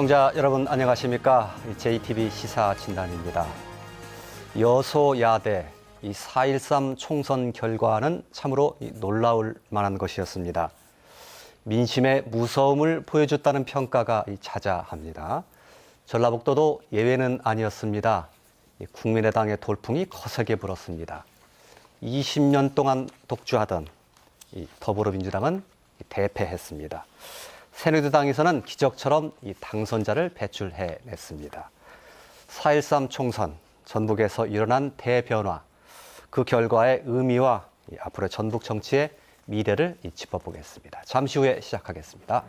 시청자 여러분 안녕하십니까? JTB 시사진단입니다. 여소야대 이 4.13 총선 결과는 참으로 놀라울 만한 것이었습니다. 민심의 무서움을 보여줬다는 평가가 자자합니다. 전라북도도 예외는 아니었습니다. 국민의당의 돌풍이 거세게 불었습니다. 20년 동안 독주하던 더불어민주당은 대패했습니다. 새누리당에서는 기적처럼 당선자를 배출해냈습니다. 4.13 총선, 전북에서 일어난 대변화, 그 결과의 의미와 앞으로의 전북 정치의 미래를 짚어보겠습니다. 잠시 후에 시작하겠습니다.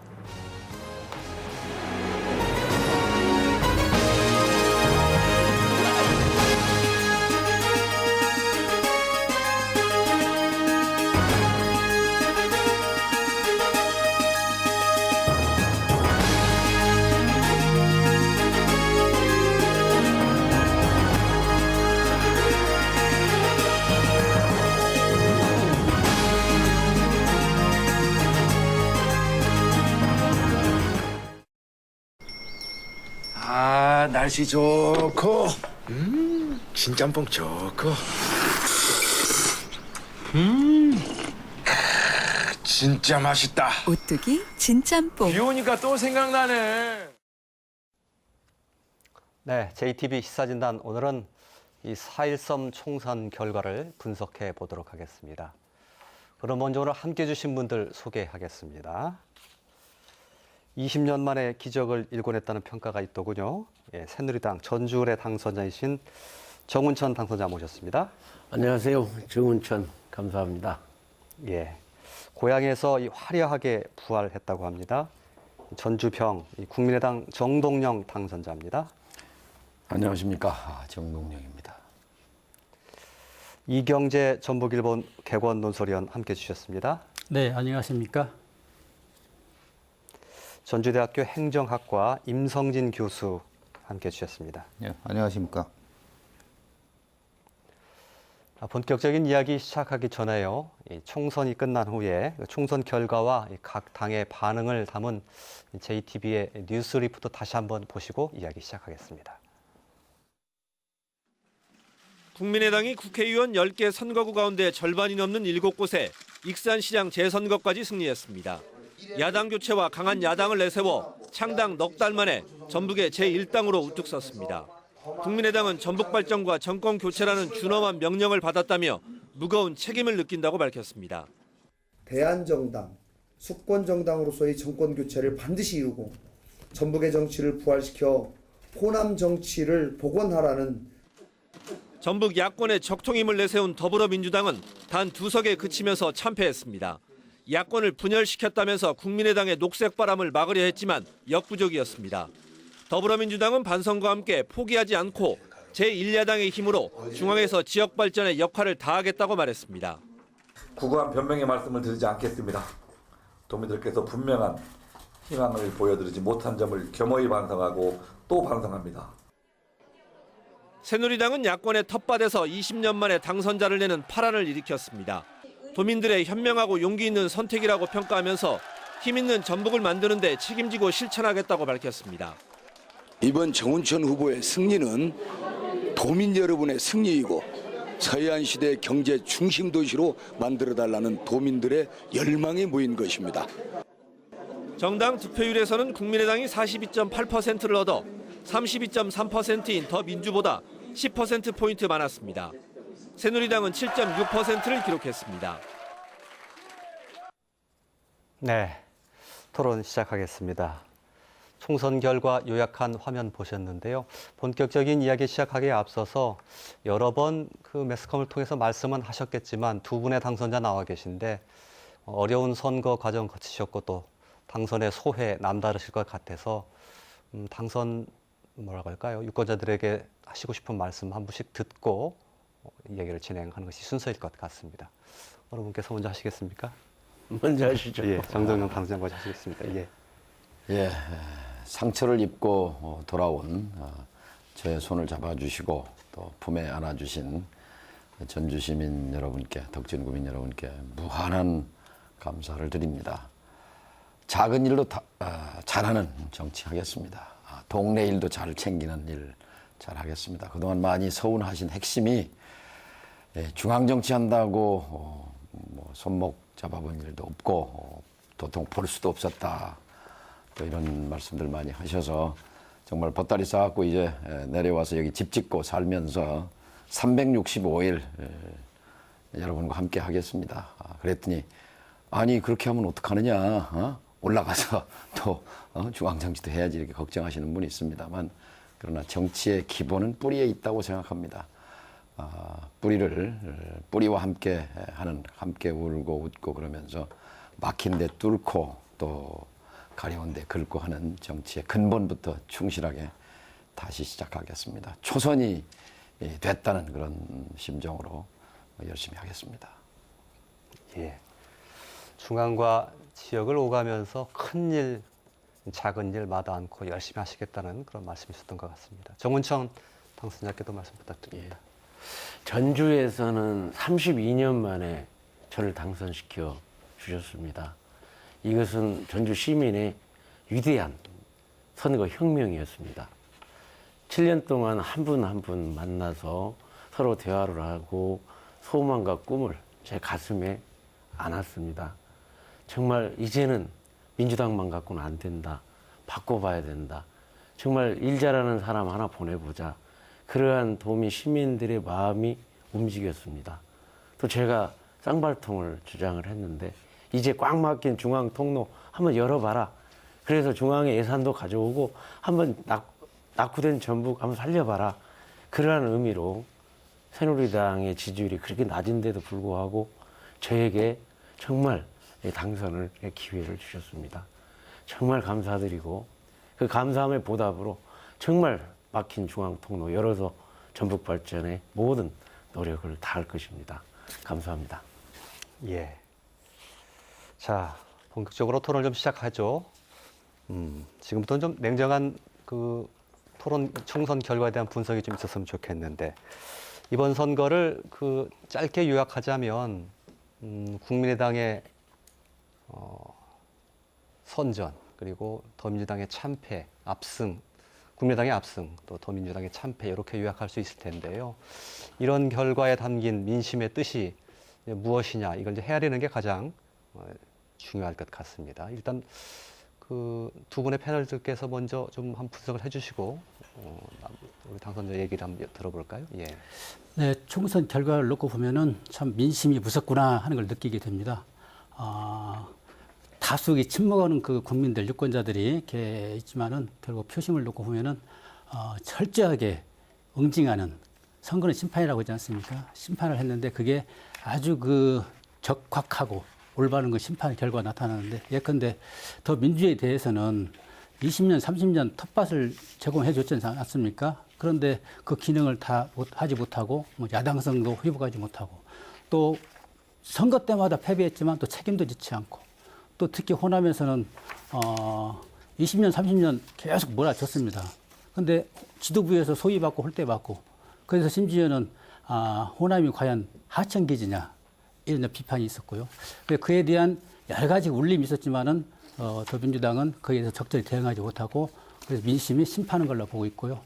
날씨 좋고, 진짬뽕 좋고, 진짜 맛있다. 오뚜기 진짬뽕. 비 오니까 또 생각나네. 네, JTB 시사진단 오늘은 이 4.13 총선 결과를 분석해 보도록 하겠습니다. 그럼 먼저 오늘 함께해 주신 분들 소개하겠습니다. 20년 만에 기적을 일궈냈다는 평가가 있더군요. 새누리당 전주을의 당선자이신 정운천 당선자 모셨습니다. 안녕하세요. 정운천 감사합니다. 예, 고향에서 화려하게 부활했다고 합니다. 전주평 국민의당 정동영 당선자입니다. 안녕하십니까. 정동영입니다. 이경재 전북일본 객원 논설위원 함께해 주셨습니다. 네, 안녕하십니까. 전주대학교 행정학과 임성진 교수 함께해 주셨습니다. 네, 안녕하십니까. 본격적인 이야기 시작하기 전에요. 총선이 끝난 후에 총선 결과와 각 당의 반응을 담은 JTB의 뉴스 리포트 다시 한번 보시고 이야기 시작하겠습니다. 국민의당이 국회의원 10개 선거구 가운데 절반이 넘는 7곳에 익산시장 재선거까지 승리했습니다. 야당 교체와 강한 야당을 내세워 창당 넉 달 만에 전북의 제1당으로 우뚝 섰습니다. 국민의당은 전북 발전과 정권 교체라는 준엄한 명령을 받았다며 무거운 책임을 느낀다고 밝혔습니다. 대한정당, 수권정당으로서의 정권 교체를 반드시 이루고 전북의 정치를 부활시켜 호남 정치를 복원하라는 전북 야권의 적통임을 내세운 더불어민주당은 단 2석에 그치면서 참패했습니다. 야권을 분열시켰다면서 국민의당의 녹색 바람을 막으려 했지만 역부족이었습니다. 더불어민주당은 반성과 함께 포기하지 않고 제1야당의 힘으로 중앙에서 지역 발전에 역할을 다하겠다고 말했습니다. 구구한 변명의 말씀을 드리지 않겠습니다. 도민들께서 분명한 희망을 보여드리지 못한 점을 겸허히 반성하고 또 반성합니다. 새누리당은 야권의 텃밭에서 20년 만에 당선자를 내는 파란을 일으켰습니다. 도민들의 현명하고 용기 있는 선택이라고 평가하면서 힘 있는 전북을 만드는 데 책임지고 실천하겠다고 밝혔습니다. 이번 정운천 후보의 승리는 도민 여러분의 승리이고 서해안시대 경제 중심 도시로 만들어달라는 도민들의 열망이 모인 것입니다. 정당 득표율에서는 국민의당이 42.8%를 얻어 32.3%인 더민주보다 10%포인트 많았습니다. 새누리당은 7.6%를 기록했습니다. 네, 토론 시작하겠습니다. 총선 결과 요약한 화면 보셨는데요. 본격적인 이야기 시작하기에 앞서서 여러 번 그 매스컴을 통해서 말씀은 하셨겠지만 두 분의 당선자 나와 계신데 어려운 선거 과정 거치셨고 또 당선의 소회 남다르실 것 같아서 당선 뭐라고 할까요? 유권자들에게 하시고 싶은 말씀 한 분씩 듣고 이야기를 진행하는 것이 순서일 것 같습니다. 어느 분께서 먼저 하시겠습니까? 먼저 하시죠. 예, 정동영 당선자 먼저 하시겠습니다. 예, 상처를 입고 돌아온 저의 손을 잡아주시고 또 품에 안아주신 전주 시민 여러분께, 덕진 구민 여러분께 무한한 감사를 드립니다. 작은 일로 잘하는 정치하겠습니다. 동네 일도 잘 챙기는 일 잘 하겠습니다. 그동안 많이 서운하신 핵심이 중앙 정치한다고 뭐 손목 잡아본 일도 없고 도통 볼 수도 없었다. 또 이런 말씀들 많이 하셔서 정말 보따리 싸갖고 이제 내려와서 여기 집 짓고 살면서 365일 여러분과 함께 하겠습니다. 그랬더니 아니 그렇게 하면 어떡하느냐, 올라가서 또 중앙정치도 해야지 이렇게 걱정하시는 분이 있습니다만, 그러나 정치의 기본은 뿌리에 있다고 생각합니다. 뿌리와 함께 하는, 함께 울고 웃고 그러면서 막힌 데 뚫고 또 가려운 데 긁고 하는 정치의 근본부터 충실하게 다시 시작하겠습니다. 초선이 됐다는 그런 심정으로 열심히 하겠습니다. 예. 중앙과 지역을 오가면서 큰 일, 작은 일 마다 않고 열심히 하시겠다는 그런 말씀이셨던 것 같습니다. 정운천 당선자께도 말씀 부탁드립니다. 전주에서는 32년 만에 저를 당선시켜 주셨습니다. 이것은 전주 시민의 위대한 선거 혁명이었습니다. 7년 동안 한 분 한 분 만나서 서로 대화를 하고 소망과 꿈을 제 가슴에 안았습니다. 정말 이제는 민주당만 갖고는 안 된다. 바꿔봐야 된다. 정말 일 잘하는 사람 하나 보내보자. 그러한 도민 시민들의 마음이 움직였습니다. 또 제가 쌍발통을 주장을 했는데 이제 꽉 막힌 중앙 통로 한번 열어봐라. 그래서 중앙에 예산도 가져오고 한번 낙후된 전북 한번 살려봐라. 그러한 의미로 새누리당의 지지율이 그렇게 낮은데도 불구하고 저에게 정말 당선을 기회를 주셨습니다. 정말 감사드리고 그 감사함의 보답으로 정말 막힌 중앙 통로 열어서 전북 발전에 모든 노력을 다할 것입니다. 감사합니다. 예. 자, 본격적으로 토론을 좀 시작하죠. 지금부터는 좀 냉정한 그 토론 총선 결과에 대한 분석이 좀 있었으면 좋겠는데, 이번 선거를 그 짧게 요약하자면 국민의당의 선전, 그리고 더민주당의 참패, 압승, 국민의당의 압승, 또 더민주당의 참패, 이렇게 요약할 수 있을 텐데요. 이런 결과에 담긴 민심의 뜻이 무엇이냐, 이걸 이제 헤아리는 게 가장 중요할 것 같습니다. 일단 그 두 분의 패널들께서 먼저 좀 한 분석을 해주시고 우리 당선자 얘기를 한번 들어볼까요? 예. 네, 총선 결과를 놓고 보면은 참 민심이 무섭구나 하는 걸 느끼게 됩니다. 다수의 침묵하는 그 국민들, 유권자들이 이렇게 있지만은 결국 표심을 놓고 보면은 철저하게 응징하는 선거는 심판이라고 하지 않습니까? 심판을 했는데 그게 아주 그 적확하고 올바른 그 심판의 결과가 나타나는데, 예컨대 더 민주에 대해서는 20년, 30년 텃밭을 제공해 줬지 않습니까? 그런데 그 기능을 다 하지 못하고 뭐 야당성도 회복하지 못하고 또 선거 때마다 패배했지만 또 책임도 지지 않고 또 특히 호남에서는 20년, 30년 계속 몰아줬습니다. 그런데 지도부에서 소위받고 홀대받고, 그래서 심지어는 호남이 과연 하청기지냐 이런 비판이 있었고요. 그에 대한 여러 가지 울림이 있었지만은 더민주당은 거기에 대해서 적절히 대응하지 못하고, 그래서 민심이 심판한 걸로 보고 있고요.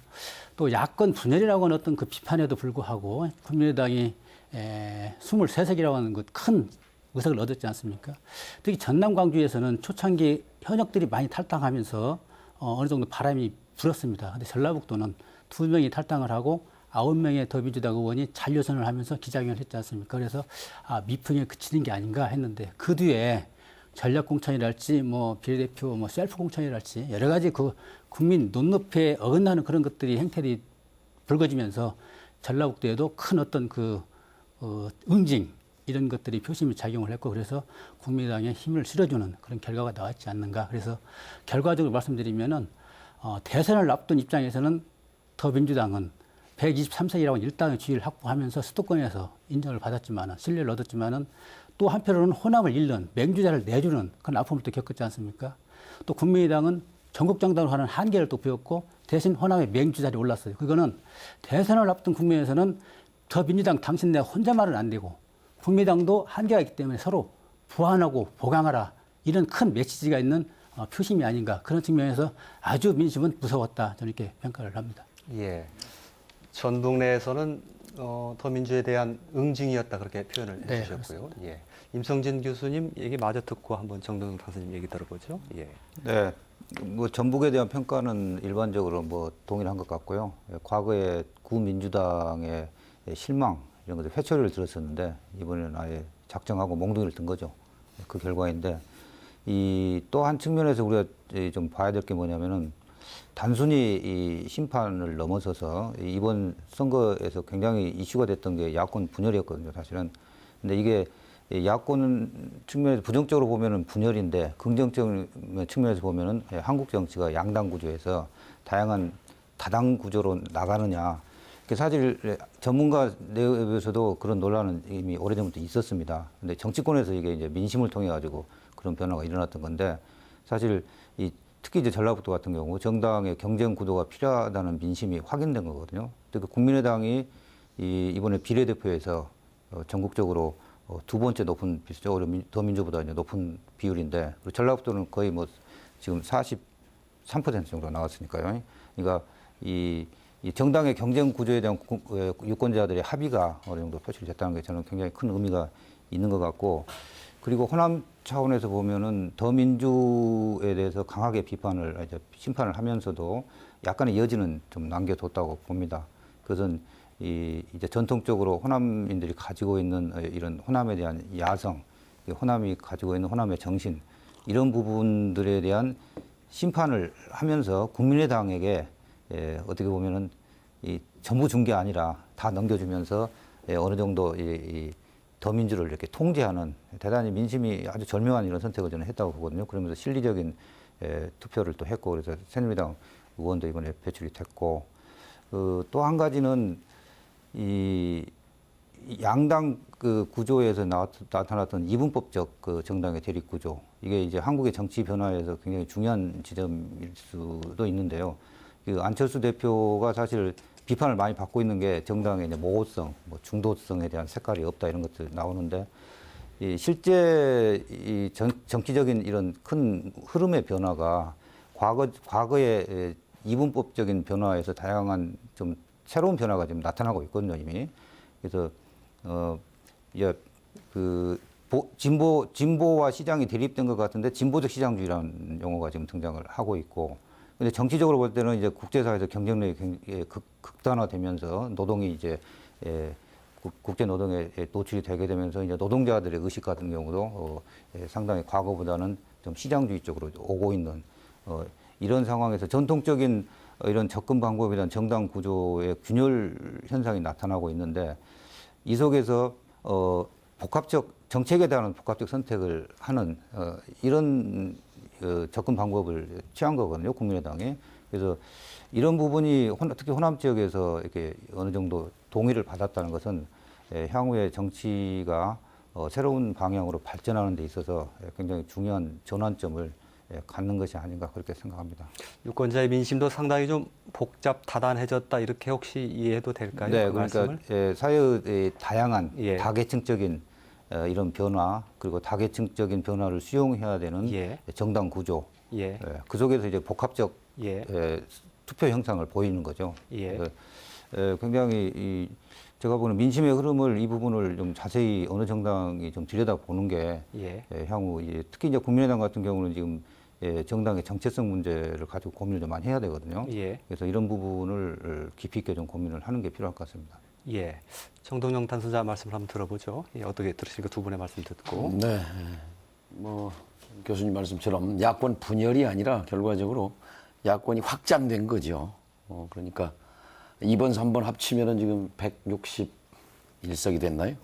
또 야권 분열이라고 하는 어떤 그 비판에도 불구하고 국민의당이 23석이라고 하는 그 큰 의석을 얻었지 않습니까? 특히 전남 광주에서는 초창기 현역들이 많이 탈당하면서 어느 정도 바람이 불었습니다. 근데 전라북도는 2명이 탈당을 하고 9명의 더민주당 의원이 잔류선을 하면서 기자회견을 했지 않습니까? 그래서 미풍에 그치는 게 아닌가 했는데, 그 뒤에 전략공천이랄지 뭐 비례대표 뭐 셀프 공천이랄지 여러 가지 그 국민 눈높이에 어긋나는 그런 것들이 행태들이 불거지면서 전라북도에도 큰 어떤 그 응징 이런 것들이 표심이 작용을 했고, 그래서 국민의당에 힘을 실어주는 그런 결과가 나왔지 않는가. 그래서 결과적으로 말씀드리면은 대선을 앞둔 입장에서는 더민주당은 123석이라고 일당의 지위를 확보하면서 수도권에서 인정을 받았지만은, 신뢰를 얻었지만은, 또 한편으로는 호남을 잃는 맹주자를 내주는 그런 아픔을 또 겪었지 않습니까? 또 국민의당은 전국정당으로 하는 한계를 또 보였고, 대신 호남의 맹주자리 올랐어요. 그거는 대선을 앞둔 국면에서는 더민주당 당신 내 혼자말은 안 되고, 국민의당도 한계가 있기 때문에 서로 보완하고 보강하라, 이런 큰 메시지가 있는 표심이 아닌가 그런 측면에서 아주 민심은 무서웠다 저는 이렇게 평가를 합니다. 예. 전북 내에서는 더민주에 대한 응징이었다 그렇게 표현을 네, 해주셨고요. 예. 임성진 교수님 얘기 마저 듣고 한번 정동영 당선님 얘기 들어보죠. 예. 네, 뭐 전북에 대한 평가는 일반적으로 뭐 동일한 것 같고요. 과거에 구민주당의 실망 이런 것들 회초리를 들었었는데 이번에는 아예 작정하고 몽둥이를 든 거죠. 그 결과인데 이 또 한 측면에서 우리가 좀 봐야 될 게 뭐냐면은 단순히 이 심판을 넘어서서 이번 선거에서 굉장히 이슈가 됐던 게 야권 분열이었거든요, 사실은. 근데 이게 야권 측면에서 부정적으로 보면은 분열인데 긍정적 측면에서 보면은 한국 정치가 양당 구조에서 다양한 다당 구조로 나가느냐. 사실 전문가 내에서도 그런 논란은 이미 오래전부터 있었습니다. 근데 정치권에서 이게 이제 민심을 통해 가지고 그런 변화가 일어났던 건데 사실 특히 이제 전라북도 같은 경우 정당의 경쟁 구도가 필요하다는 민심이 확인된 거거든요. 그러니까 국민의당이 이번에 비례대표에서 전국적으로 두 번째 높은 비슷적으로 더민주보다 이제 높은 비율인데 그리고 전라북도는 거의 뭐 지금 43% 정도 나왔으니까요. 그러니까 이 정당의 경쟁 구조에 대한 유권자들의 합의가 어느 정도 표출이 됐다는 게 저는 굉장히 큰 의미가 있는 것 같고 그리고 호남 차원에서 보면은 더민주에 대해서 강하게 심판을 하면서도 약간의 여지는 좀 남겨뒀다고 봅니다. 그것은 이제 전통적으로 호남인들이 가지고 있는 이런 호남에 대한 야성, 호남이 가지고 있는 호남의 정신 이런 부분들에 대한 심판을 하면서 국민의당에게 어떻게 보면은 전부 준 게 아니라 다 넘겨주면서 어느 정도 더민주를 이렇게 통제하는 대단히 민심이 아주 절묘한 이런 선택을 저는 했다고 보거든요. 그러면서 실리적인 투표를 또 했고 그래서 새누리당 의원도 이번에 배출이 됐고 또 한 가지는 이 양당 그 구조에서 나타났던 이분법적 그 정당의 대립 구조 이게 이제 한국의 정치 변화에서 굉장히 중요한 지점일 수도 있는데요. 그 안철수 대표가 사실 비판을 많이 받고 있는 게 정당의 이제 모호성, 뭐 중도성에 대한 색깔이 없다 이런 것들 나오는데 실제 정치적인 이런 큰 흐름의 변화가 과거의 이분법적인 변화에서 다양한 좀 새로운 변화가 지금 나타나고 있거든요 이미. 그래서 이제 진보와 시장이 대립된 것 같은데 진보적 시장주의라는 용어가 지금 등장을 하고 있고. 근데 정치적으로 볼 때는 이제 국제사회에서 경쟁력이 굉장히 극단화되면서 노동이 이제 국제 노동에 노출이 되게 되면서 이제 노동자들의 의식 같은 경우도 상당히 과거보다는 좀 시장주의 쪽으로 오고 있는 이런 상황에서 전통적인 이런 접근 방법에 대한 정당 구조의 균열 현상이 나타나고 있는데 이 속에서 정책에 대한 복합적 선택을 하는 이런 접근 방법을 취한 거거든요, 국민의당이. 그래서 이런 부분이 특히 호남 지역에서 이렇게 어느 정도 동의를 받았다는 것은 향후의 정치가 새로운 방향으로 발전하는 데 있어서 굉장히 중요한 전환점을 갖는 것이 아닌가 그렇게 생각합니다. 유권자의 민심도 상당히 좀 복잡다단해졌다 이렇게 혹시 이해해도 될까요? 네, 그 그러니까 말씀을? 사회의 다양한 예. 다계층적인 이런 변화 그리고 다계층적인 변화를 수용해야 되는 예. 정당 구조 예. 그 속에서 이제 복합적 예. 투표 형상을 보이는 거죠. 예. 굉장히 제가 보는 민심의 흐름을 이 부분을 좀 자세히 어느 정당이 좀 들여다보는 게 예. 향후 특히 이제 국민의당 같은 경우는 지금 정당의 정체성 문제를 가지고 고민을 좀 많이 해야 되거든요. 예. 그래서 이런 부분을 깊이 있게 좀 고민을 하는 게 필요할 것 같습니다. 예. 정동영 단순자 말씀을 한번 들어보죠. 예, 어떻게 들으시니까 두 분의 말씀 듣고. 네, 뭐 교수님 말씀처럼 야권 분열이 아니라 결과적으로 야권이 확장된 거죠. 그러니까 2번, 3번 합치면은 지금 161석이 됐나요?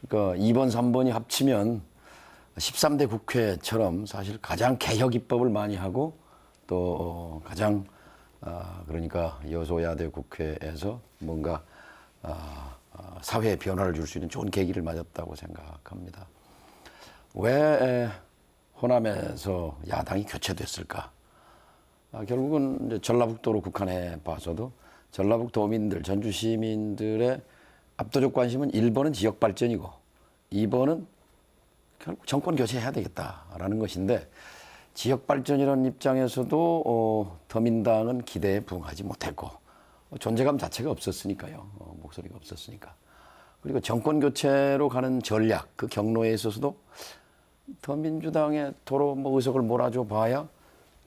그러니까 2번, 3번이 합치면 13대 국회처럼 사실 가장 개혁 입법을 많이 하고 또 가장 그러니까 여소야대 국회에서 뭔가 사회에 변화를 줄 수 있는 좋은 계기를 맞았다고 생각합니다. 왜 호남에서 야당이 교체됐을까? 결국은 이제 전라북도로 국한해 봐서도 전라북도민들, 전주 시민들의 압도적 관심은 1번은 지역 발전이고 2번은 결국 정권 교체해야 되겠다라는 것인데 지역 발전이라는 입장에서도 더민당은 기대에 부응하지 못했고 존재감 자체가 없었으니까요. 목소리가 없었으니까. 그리고 정권 교체로 가는 전략, 그 경로에 있어서도 더민주당에 도로 뭐 의석을 몰아줘 봐야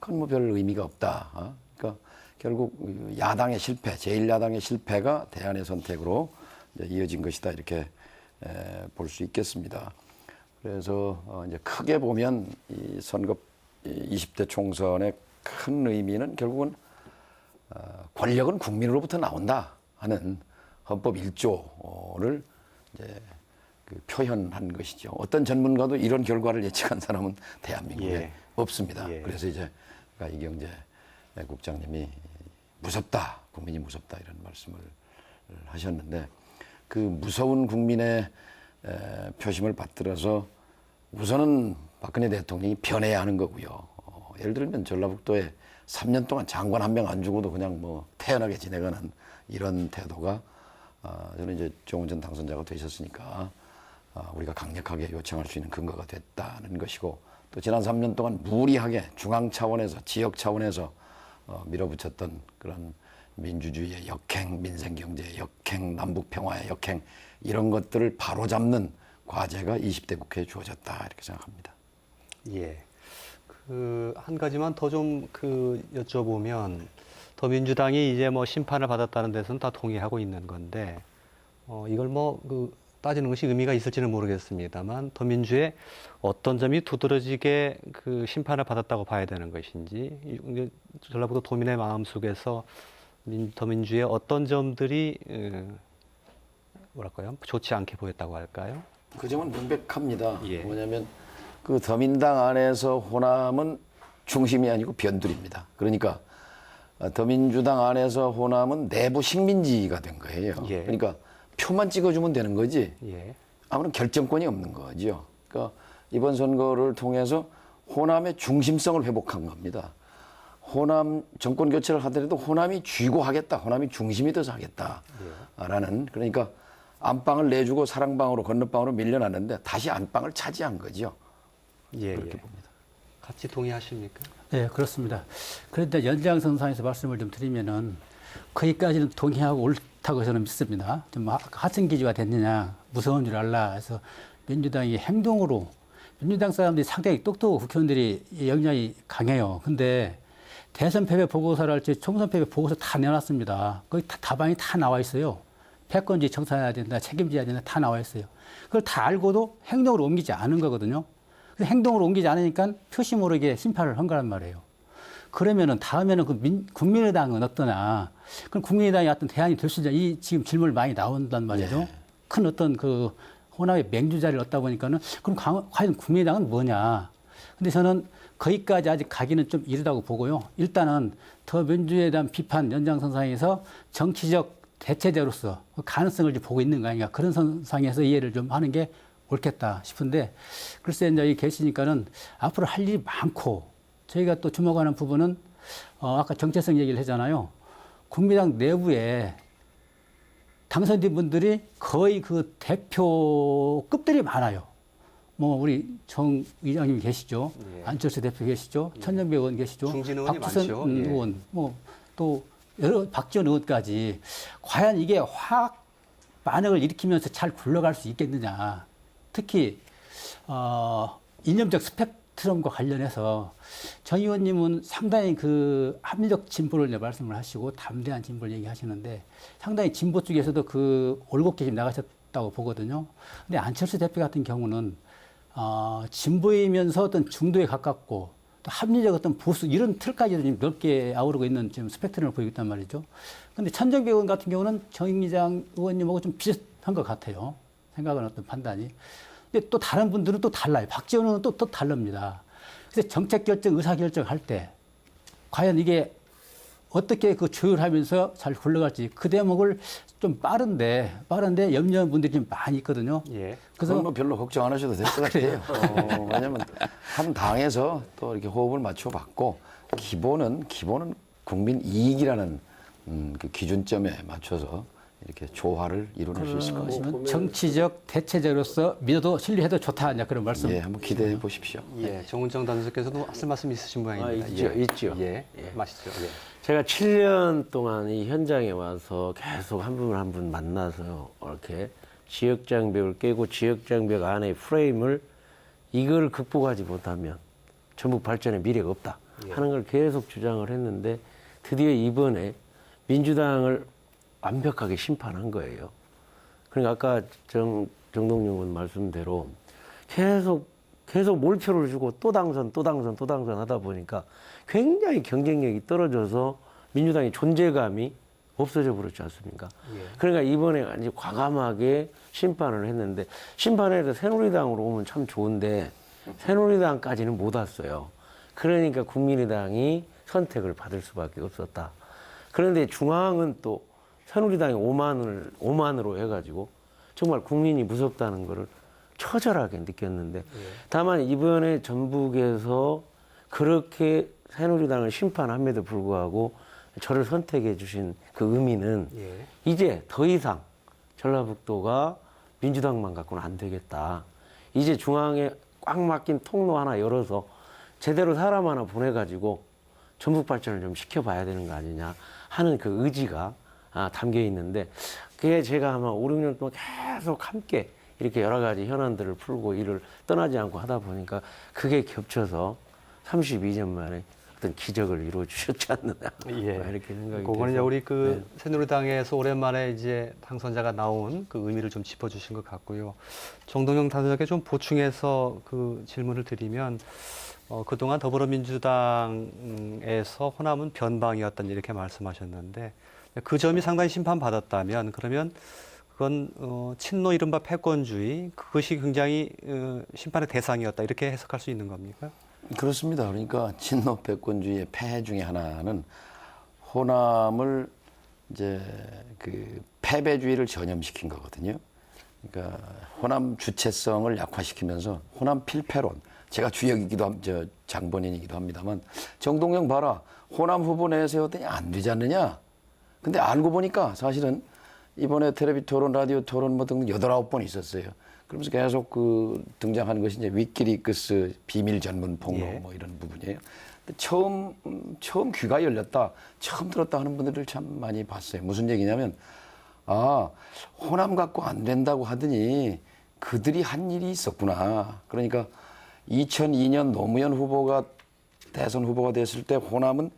그건 뭐 별 의미가 없다. 그러니까 결국 야당의 실패, 제1야당의 실패가 대안의 선택으로 이제 이어진 것이다 이렇게 볼 수 있겠습니다. 그래서 이제 크게 보면 이 선거 20대 총선의 큰 의미는 결국은 권력은 국민으로부터 나온다 하는 헌법 1조를 이제 그 표현한 것이죠. 어떤 전문가도 이런 결과를 예측한 사람은 대한민국에 예. 없습니다. 예. 그래서 이제 이경재 국장님이 무섭다, 국민이 무섭다 이런 말씀을 하셨는데 그 무서운 국민의 표심을 받들어서 우선은 박근혜 대통령이 변해야 하는 거고요. 예를 들면 전라북도에 3년 동안 장관 한 명 안 주고도 그냥 뭐 태연하게 지내가는 이런 태도가 저는 이제 정운전 당선자가 되셨으니까 우리가 강력하게 요청할 수 있는 근거가 됐다는 것이고 또 지난 3년 동안 무리하게 중앙 차원에서 지역 차원에서 밀어붙였던 그런 민주주의의 역행, 민생경제의 역행, 남북평화의 역행 이런 것들을 바로잡는 과제가 20대 국회에 주어졌다 이렇게 생각합니다. 예. 그 한 가지만 더 좀 여쭤보면 더민주당이 이제 뭐 심판을 받았다는 데서는 다 동의하고 있는 건데 이걸 뭐 따지는 것이 의미가 있을지는 모르겠습니다만 더민주의 어떤 점이 두드러지게 그 심판을 받았다고 봐야 되는 것인지 전라북도 도민의 마음 속에서 더민주의 어떤 점들이 뭐랄까요 좋지 않게 보였다고 할까요? 그 점은 명백합니다. 예. 뭐냐면 그 더민당 안에서 호남은 중심이 아니고 변두리입니다. 그러니까 더민주당 안에서 호남은 내부 식민지가 된 거예요. 예. 그러니까 표만 찍어주면 되는 거지 예. 아무런 결정권이 없는 거죠. 그러니까 이번 선거를 통해서 호남의 중심성을 회복한 겁니다. 호남 정권 교체를 하더라도 호남이 쥐고 하겠다, 호남이 중심이 돼서 하겠다라는 그러니까 안방을 내주고 사랑방으로 건너방으로 밀려났는데 다시 안방을 차지한 거죠. 예. 그렇게 봅니다. 같이 동의하십니까? 네, 그렇습니다. 그런데 연장선상에서 말씀을 좀 드리면은 거기까지는 동의하고 옳다고 저는 믿습니다. 좀 하층 기지가 됐느냐, 무서운 줄 알라 해서 민주당이 행동으로 민주당 사람들이 상당히 똑똑하고 국회의원들이 역량이 강해요. 근데 대선 패배 보고서를 할지 총선 패배 보고서 다 내놨습니다. 거기 답안이 다 나와 있어요. 패권주의 청산해야 된다, 책임져야 된다 다 나와 있어요. 그걸 다 알고도 행동으로 옮기지 않은 거거든요. 그래서 행동으로 옮기지 않으니까 표시 모르게 심판을 한 거란 말이에요. 그러면은 다음에는 국민의당은 어떠나? 그럼 국민의당이 어떤 대안이 될 수 있냐? 이 지금 질문을 많이 나온단 말이죠. 네. 큰 어떤 그 호남의 맹주자리를 얻다 보니까는 그럼 과연 국민의당은 뭐냐? 근데 저는 거기까지 아직 가기는 좀 이르다고 보고요. 일단은 더민주에 대한 비판 연장선상에서 정치적 대체제로서 가능성을 좀 보고 있는 거 아닌가 그런 선상에서 이해를 좀 하는 게 옳겠다 싶은데 글쎄 이제 여기 계시니까는 앞으로 할 일이 많고 저희가 또 주목하는 부분은 아까 정체성 얘기를 하잖아요. 국민당 내부에 당선된 분들이 거의 그 대표급들이 많아요. 뭐 우리 정 의장님 계시죠. 예. 안철수 대표 계시죠. 천정배 의원 계시죠. 중진 의원이 박주선 많죠. 예. 의원 뭐 또 여러 박지원 의원까지 과연 이게 화학 반응을 일으키면서 잘 굴러갈 수 있겠느냐. 특히 이념적 스펙트럼과 관련해서 정 의원님은 상당히 그 합리적 진보를 이제 말씀을 하시고 담대한 진보를 얘기하시는데 상당히 진보 쪽에서도 그 올곧게 나가셨다고 보거든요. 근데 안철수 대표 같은 경우는 진보이면서 어떤 중도에 가깝고 또 합리적 어떤 보수 이런 틀까지도 좀 넓게 아우르고 있는 지금 스펙트럼을 보이고 있단 말이죠. 근데 천정배 의원 같은 경우는 정의장 의원님하고 좀 비슷한 것 같아요. 생각은 어떤 판단이. 근데 또 다른 분들은 또 달라요. 박지원 의원은 또 다릅니다. 그래서 정책 결정, 의사 결정 할 때 과연 이게 어떻게 그 조율하면서 잘 굴러갈지 그 대목을 좀 빠른데 염려하는 분들이 좀 많이 있거든요. 예. 그래서 뭐 별로 걱정 안 하셔도 될 것 같아요. 왜냐하면 한 당에서 또 이렇게 호흡을 맞춰봤고 기본은 국민 이익이라는 그 기준점에 맞춰서 이렇게 조화를 이루는 수 있을 것 같습니다. 그러시면 정치적 대체제로서 믿어도 신뢰해도 좋다 이제 그런 말씀. 예, 한번 기대해 보십시오. 예, 정운정 단수께서도 하실 말씀 있으신 모양입니다. 있죠. 예, 마시죠. 예. 제가 7년 동안 이 현장에 와서 계속 한 분 한 분 만나서 이렇게 지역장벽을 깨고 지역장벽 안에 프레임을 이걸 극복하지 못하면 전북 발전의 미래가 없다 하는 걸 계속 주장을 했는데 드디어 이번에 민주당을 완벽하게 심판한 거예요. 그러니까 아까 정동영 의원 말씀대로 계속 몰표를 주고 또 당선 하다 보니까 굉장히 경쟁력이 떨어져서 민주당의 존재감이 없어져 버렸지 않습니까? 그러니까 이번에 아주 과감하게 심판을 했는데 심판해서 새누리당으로 오면 참 좋은데 새누리당까지는 못 왔어요. 그러니까 국민의당이 선택을 받을 수밖에 없었다. 그런데 중앙은 또 새누리당이 오만으로 해가지고 정말 국민이 무섭다는 것을 처절하게 느꼈는데 다만 이번에 전북에서 그렇게 새누리당을 심판함에도 불구하고 저를 선택해 주신 그 의미는 이제 더 이상 전라북도가 민주당만 갖고는 안 되겠다. 이제 중앙에 꽉 막힌 통로 하나 열어서 제대로 사람 하나 보내가지고 전북 발전을 좀 시켜봐야 되는 거 아니냐 하는 그 의지가 담겨 있는데 그게 제가 아마 5, 6년 동안 계속 함께 이렇게 여러 가지 현안들을 풀고 일을 떠나지 않고 하다 보니까 그게 겹쳐서 32년 만에 어떤 기적을 이루어 주셨지 않느냐 이렇게 생각이 그거는 돼서. 우리 새누리당에서 오랜만에 이제 당선자가 나온 그 의미를 좀 짚어주신 것 같고요. 정동영 당선자께 좀 보충해서 그 질문을 드리면 그동안 더불어민주당에서 호남은 변방이었다 이렇게 말씀하셨는데 그 점이 상당히 심판받았다면 그러면 그건 친노 이른바 패권주의 그것이 굉장히 심판의 대상이었다 이렇게 해석할 수 있는 겁니까? 그렇습니다. 그러니까 친노 패권주의의 폐해 중에 하나는 호남을 이제 그 패배주의를 전염시킨 거거든요. 그러니까 호남 주체성을 약화시키면서 호남 필패론. 제가 주역이기도 장본인이기도 합니다만 정동영 봐라. 호남 후보 내세웠더니 안 되지 않느냐. 근데 알고 보니까 사실은 이번에 텔레비 토론, 라디오 토론 뭐 등 8, 9번 있었어요. 그러면서 계속 등장하는 것이 이제 위키리크스 비밀 전문 폭로 뭐 이런 부분이에요. 근데 처음 귀가 열렸다, 처음 들었다 하는 분들을 참 많이 봤어요. 무슨 얘기냐면, 호남 갖고 안 된다고 하더니 그들이 한 일이 있었구나. 그러니까 2002년 노무현 후보가 대선 후보가 됐을 때 호남은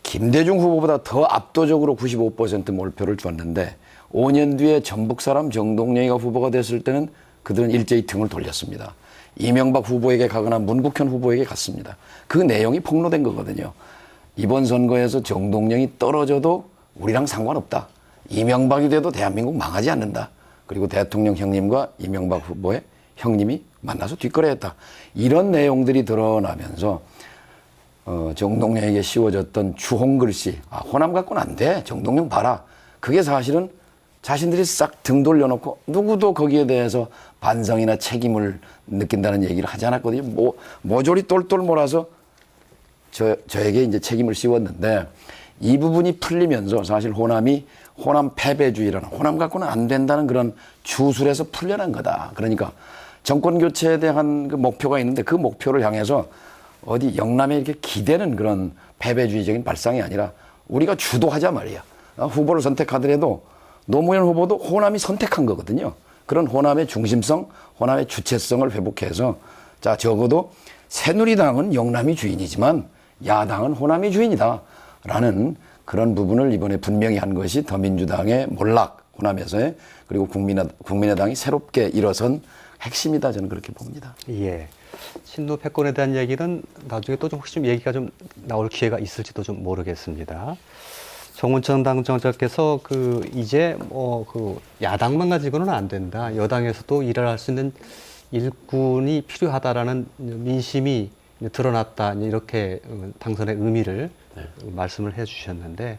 김대중 후보보다 더 압도적으로 95% 몰표를 줬는데 5년 뒤에 전북 사람 정동영이가 후보가 됐을 때는 그들은 일제히 등을 돌렸습니다. 이명박 후보에게 가거나 문국현 후보에게 갔습니다. 그 내용이 폭로된 거거든요. 이번 선거에서 정동영이 떨어져도 우리랑 상관없다. 이명박이 돼도 대한민국 망하지 않는다. 그리고 대통령 형님과 이명박 후보의 형님이 만나서 뒷거래했다. 이런 내용들이 드러나면서 정동영에게 씌워졌던 주홍글씨, 호남 갖고는 안 돼. 정동영 봐라. 그게 사실은 자신들이 싹 등 돌려놓고 누구도 거기에 대해서 반성이나 책임을 느낀다는 얘기를 하지 않았거든요. 모조리 똘똘 몰아서 저에게 이제 책임을 씌웠는데 이 부분이 풀리면서 사실 호남이 호남 패배주의라는 호남 갖고는 안 된다는 그런 주술에서 풀려난 거다. 그러니까 정권 교체에 대한 그 목표가 있는데 그 목표를 향해서 어디 영남에 이렇게 기대는 그런 패배주의적인 발상이 아니라 우리가 주도하자 말이야. 후보를 선택하더라도 노무현 후보도 호남이 선택한 거거든요. 그런 호남의 중심성, 호남의 주체성을 회복해서 자 적어도 새누리당은 영남이 주인이지만 야당은 호남이 주인이다. 라는 그런 부분을 이번에 분명히 한 것이 더민주당의 몰락, 호남에서의 그리고 국민의당이 새롭게 일어선 핵심이다. 저는 그렇게 봅니다. 예. 친노 패권에 대한 얘기는 나중에 또 혹시 좀 얘기가 좀 나올 기회가 있을지도 좀 모르겠습니다. 정운천 당정자께서 이제 야당만 가지고는 안 된다. 여당에서도 일을 할 수 있는 일꾼이 필요하다라는 민심이 드러났다. 이렇게 당선의 의미를 말씀을 해주셨는데,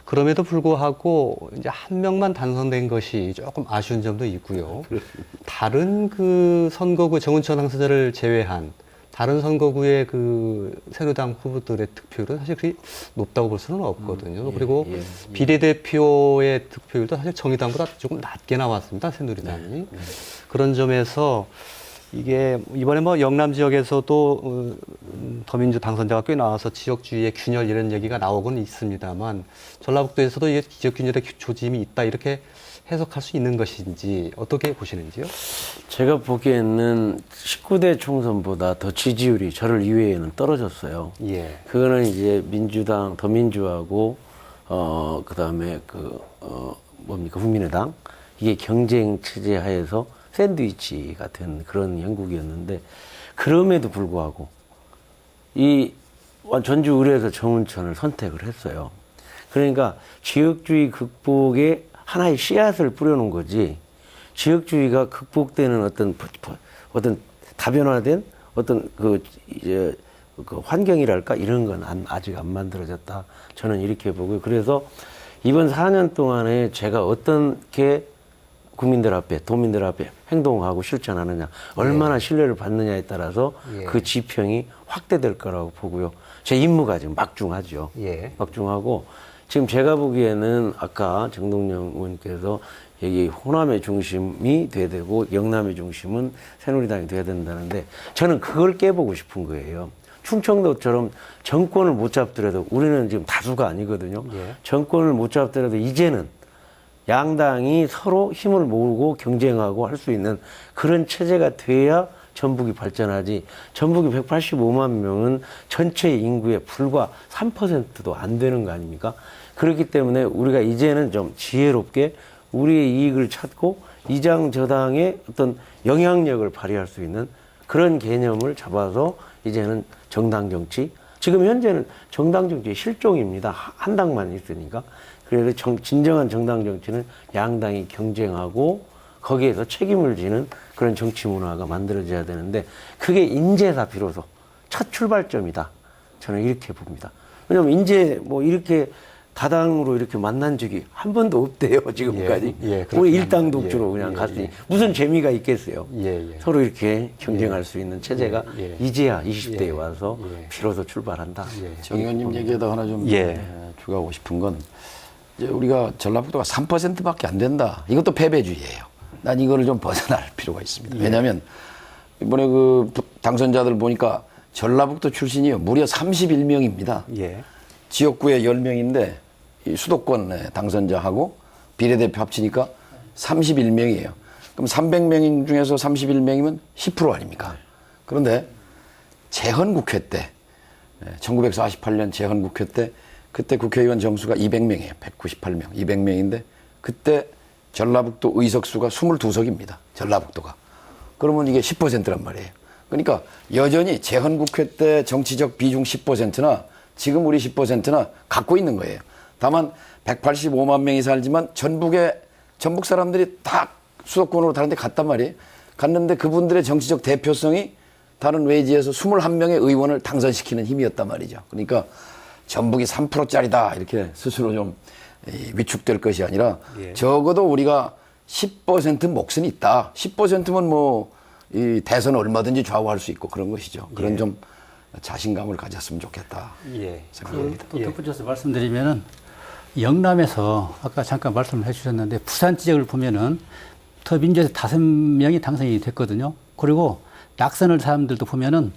그럼에도 불구하고 이제 한 명만 당선된 것이 조금 아쉬운 점도 있고요. 다른 선거구 정운천 당선자를 제외한 다른 선거구의 그 새누리당 후보들의 득표율은 사실 그리 높다고 볼 수는 없거든요. 그리고 비례대표의 득표율도 사실 정의당보다 조금 낮게 나왔습니다. 새누리당이. 그런 점에서 이게 이번에 뭐 영남 지역에서도 더민주 당선자가 꽤 나와서 지역주의의 균열 이런 얘기가 나오고는 있습니다만 전라북도에서도 이 지역 균열의 조짐이 있다 이렇게 해석할 수 있는 것인지 어떻게 보시는지요? 제가 보기에는 19대 총선보다 더 지지율이 저를 이외에는 떨어졌어요. 예. 그거는 이제 민주당, 더민주하고 그다음에 뭡니까 국민의당 이게 경쟁 체제 하에서 샌드위치 같은 그런 형국이었는데 그럼에도 불구하고 이 전주 의뢰에서 정운천을 선택을 했어요. 그러니까 지역주의 극복에 하나의 씨앗을 뿌려놓은 거지 지역주의가 극복되는 어떤 다변화된 어떤 그 환경이랄까 이런 건 아직 안 만들어졌다. 저는 이렇게 보고요. 그래서 이번 4년 동안에 제가 어떻게 국민들 앞에, 도민들 앞에 행동하고 실천하느냐, 얼마나 신뢰를 받느냐에 따라서 그 지평이 확대될 거라고 보고요. 제 임무가 지금 막중하죠. 막중하고 지금 제가 보기에는 아까 정동영 의원께서 여기 호남의 중심이 돼야 되고 영남의 중심은 새누리당이 돼야 된다는데 저는 그걸 깨보고 싶은 거예요. 충청도처럼 정권을 못 잡더라도 우리는 지금 다수가 아니거든요. 정권을 못 잡더라도 이제는 양당이 서로 힘을 모으고 경쟁하고 할 수 있는 그런 체제가 돼야 전북이 발전하지. 전북이 185만 명은 전체 인구의 불과 3%도 안 되는 거 아닙니까? 그렇기 때문에 우리가 이제는 좀 지혜롭게 우리의 이익을 찾고 이장 저당의 어떤 영향력을 발휘할 수 있는 그런 개념을 잡아서 이제는 정당 정치. 지금 현재는 정당 정치 실종입니다. 한 당만 있으니까. 그래서 진정한 정당 정치는 양당이 경쟁하고 거기에서 책임을 지는 그런 정치 문화가 만들어져야 되는데 그게 인재다 비로소 첫 출발점이다. 저는 이렇게 봅니다. 왜냐하면 인재 뭐 이렇게 다당으로 이렇게 만난 적이 한 번도 없대요. 지금까지. 우리 일당 독주로 그냥 갔으니 무슨 재미가 있겠어요. 서로 이렇게 경쟁할 수 있는 체제가 이제야 20대에 와서 비로소 출발한다. 정 의원님 얘기에다 하나 좀 추가하고 싶은 건 이제 우리가 전라북도가 3%밖에 안 된다. 이것도 패배주의예요. 난 이거를 좀 벗어날 필요가 있습니다. 왜냐하면 이번에 그 당선자들 보니까 전라북도 출신이요 무려 31명입니다. 지역구에 10명인데 이 수도권 당선자하고 비례대표 합치니까 31명이에요. 그럼 300명 중에서 31명이면 10% 아닙니까? 그런데 재헌국회 때 1948년 재헌국회 때 그때 국회의원 정수가 200명이에요. 198명, 200명인데 그때 전라북도 의석수가 22석입니다. 전라북도가. 그러면 이게 10%란 말이에요. 그러니까 여전히 재헌국회 때 정치적 비중 10%나 지금 우리 10%나 갖고 있는 거예요. 다만 185만 명이 살지만 전북 사람들이 다 수도권으로 다른 데 갔단 말이에요. 갔는데 그분들의 정치적 대표성이 다른 외지에서 21명의 의원을 당선시키는 힘이었단 말이죠. 그러니까 전북이 3%짜리다 이렇게 스스로 좀 위축될 것이 아니라 적어도 우리가 10% 몫은 있다. 10%면 뭐 이 대선 얼마든지 좌우할 수 있고 그런 것이죠. 그런 좀 자신감을 가졌으면 좋겠다 생각합니다. 또 덧붙여서 말씀드리면은 영남에서 아까 잠깐 말씀을 해주셨는데 부산 지역을 보면은 더 민주에서 5명이 당선이 됐거든요. 그리고 낙선을 사람들도 보면은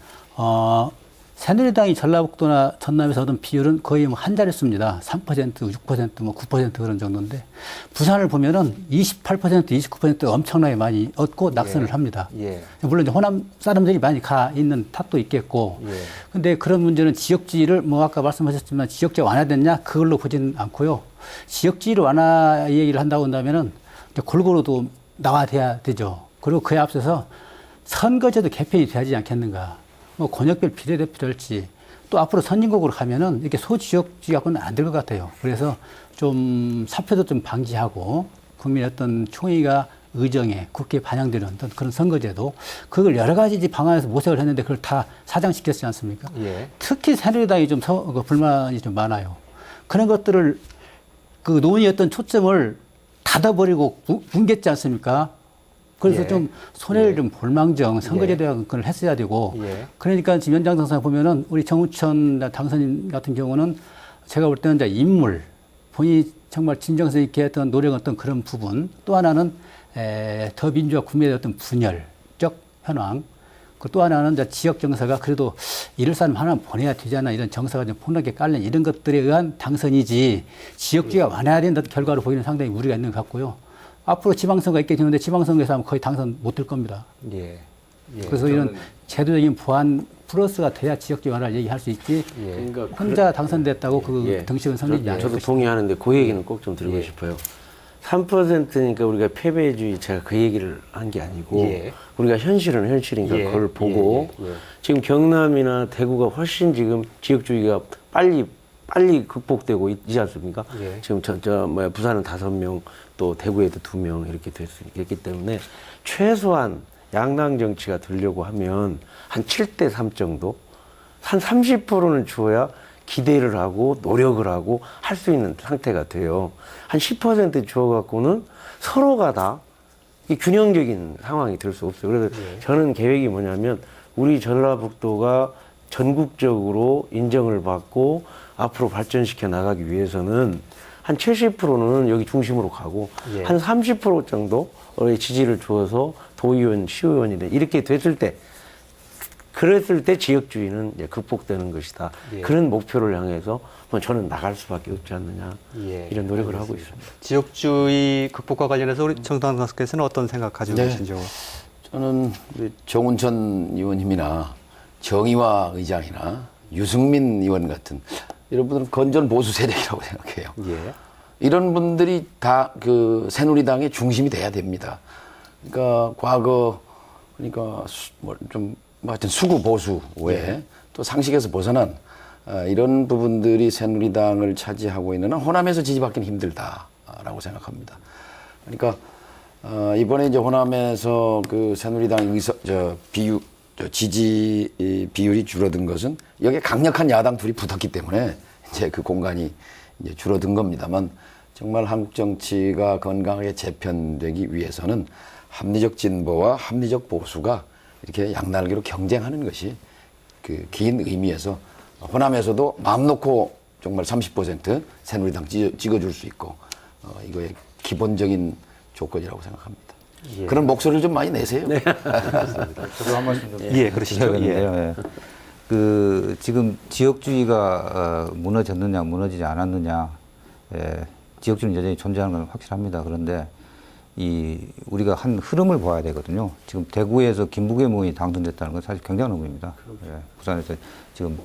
새누리당이 전라북도나 전남에서 얻은 비율은 거의 뭐 한 자릿수입니다. 3%, 6%, 뭐 9% 그런 정도인데 부산을 보면은 28%, 29% 엄청나게 많이 얻고 낙선을 합니다. 물론 이제 호남 사람들이 많이 가 있는 탓도 있겠고, 근데 그런 문제는 지역주의를 뭐 아까 말씀하셨지만 지역주의 완화됐냐 그걸로 보지는 않고요. 지역주의를 완화 얘기를 한다고 한다면은 골고루도 나와야 되죠. 그리고 그에 앞서서 선거제도 개편이 되지 않겠는가. 뭐 권역별 비례대표랄지 또 앞으로 선진국으로 가면은 이렇게 소지역주의하고는 안 될 것 같아요. 그래서 좀 사표도 좀 방지하고 국민의 어떤 총의가 의정에 국회에 반영되는 어떤 그런 선거제도 그걸 여러 가지 방안에서 모색을 했는데 그걸 다 사장시켰지 않습니까? 특히 새누리당이 좀 불만이 좀 많아요. 그런 것들을 그 논의했던 초점을 닫아버리고 뭉갰지 않습니까? 그래서 예. 좀 손해를 예. 좀 볼망정 선거제 예. 대학을 했어야 되고 예. 그러니까 지금 현장 당선 보면은 우리 정우천 당선인 같은 경우는 제가 볼 때는 이제 인물 본인이 정말 진정성 있게 했던 노력했던 그런 부분 또 하나는 더 민주화 국민의 어떤 분열적 현황 그 또 하나는 이제 지역 정서가 그래도 이럴 사람 하나 보내야 되잖아 이런 정서가 좀 폭넓게 깔린 이런 것들에 의한 당선이지 지역주의가 완화해야 된다 결과로 보기는 상당히 무리가 있는 것 같고요. 앞으로 지방선거가 있게 되는데 지방선거에서 하면 거의 당선 못 될 겁니다. 예. 예. 그래서 이런 제도적인 보완 플러스가 돼야 지역주의 완화를 얘기할 수 있지 예. 그러니까 혼자 당선됐다고 그 예. 등식은 성립이 안 저도 될 것이다. 동의하는데 그 얘기는 꼭 좀 드리고 예. 싶어요. 3%니까 우리가 패배주의 제가 그 얘기를 한 게 아니고 예. 우리가 현실은 현실인가 예. 그걸 보고 예. 예. 지금 경남이나 대구가 훨씬 지금 지역주의가 빨리 극복되고 있지 않습니까? 예. 지금 부산은 5명 또 대구에도 2명 이렇게 됐기 때문에 최소한 양당 정치가 되려고 하면 한 7대3 정도 한 30%는 주어야 기대를 하고 노력을 하고 할 수 있는 상태가 돼요. 한 10% 주어갖고는 서로가 다 이 균형적인 상황이 될 수 없어요. 그래서 저는 계획이 뭐냐면 우리 전라북도가 전국적으로 인정을 받고 앞으로 발전시켜 나가기 위해서는 한 70%는 여기 중심으로 가고 예. 한 30% 정도의 지지를 주어서 도의원, 시의원이 이렇게 됐을 때 그랬을 때 지역주의는 이제 극복되는 것이다. 예. 그런 목표를 향해서 저는 나갈 수밖에 없지 않느냐 예. 이런 노력을 하고 있습니다. 지역주의 극복과 관련해서 우리 정당 당선께서는 어떤 생각 가지고 네. 계신지요? 저는 우리 정운천 의원님이나 정의화 의장이나 유승민 의원 같은 이런 분들은 건전 보수 세력이라고 생각해요. 예. 이런 분들이 다 그 새누리당의 중심이 돼야 됩니다. 그러니까 과거 그러니까 하여튼 수구 보수 외에 또 상식에서 벗어난 이런 부분들이 새누리당을 차지하고 있는 한 호남에서 지지받기는 힘들다라고 생각합니다. 그러니까 이번에 이제 호남에서 그 새누리당 지지 비율이 줄어든 것은 여기에 강력한 야당 둘이 붙었기 때문에 이제 그 공간이 이제 줄어든 겁니다만 정말 한국 정치가 건강하게 재편되기 위해서는 합리적 진보와 합리적 보수가 이렇게 양날개로 경쟁하는 것이 그 긴 의미에서 호남에서도 마음 놓고 정말 30% 새누리당 찍어줄 수 있고 이거의 기본적인 조건이라고 생각합니다. 예. 그런 목소리를 좀 많이 내세요. 네. 저도 한 말씀 좀 예, 그러시죠. 드려야겠는데요. 예. 그 지금 지역주의가 무너졌느냐 무너지지 않았느냐 지역주의는 여전히 존재하는 건 확실합니다. 그런데 우리가 한 흐름을 봐야 되거든요. 지금 대구에서 김부겸 의원이 당선됐다는 건 사실 굉장한 의미입니다. 예, 부산에서 지금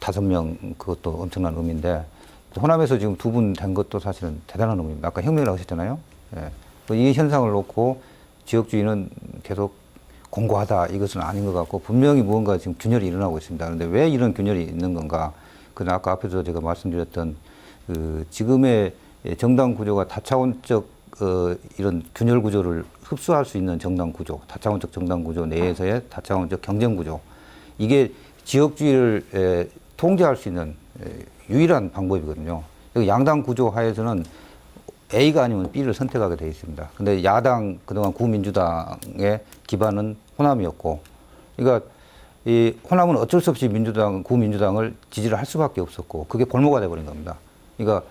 5명 그것도 엄청난 의미인데 호남에서 지금 2분 된 것도 사실은 대단한 의미입니다. 아까 혁명이라고 하셨잖아요. 예. 이 현상을 놓고 지역주의는 계속 공고하다 이것은 아닌 것 같고 분명히 무언가 지금 균열이 일어나고 있습니다. 그런데 왜 이런 균열이 있는 건가? 그는 아까 앞에서 제가 말씀드렸던 그 지금의 정당 구조가 다차원적 이런 균열 구조를 흡수할 수 있는 정당 구조, 다차원적 정당 구조 내에서의 다차원적 경쟁 구조. 이게 지역주의를 통제할 수 있는 유일한 방법이거든요. 양당 구조 하에서는 A가 아니면 B를 선택하게 되어 있습니다. 근데 야당, 그동안 구민주당의 기반은 호남이었고, 그러니까 이 호남은 어쩔 수 없이 구민주당을 지지를 할 수밖에 없었고, 그게 볼모가 돼버린 겁니다. 그러니까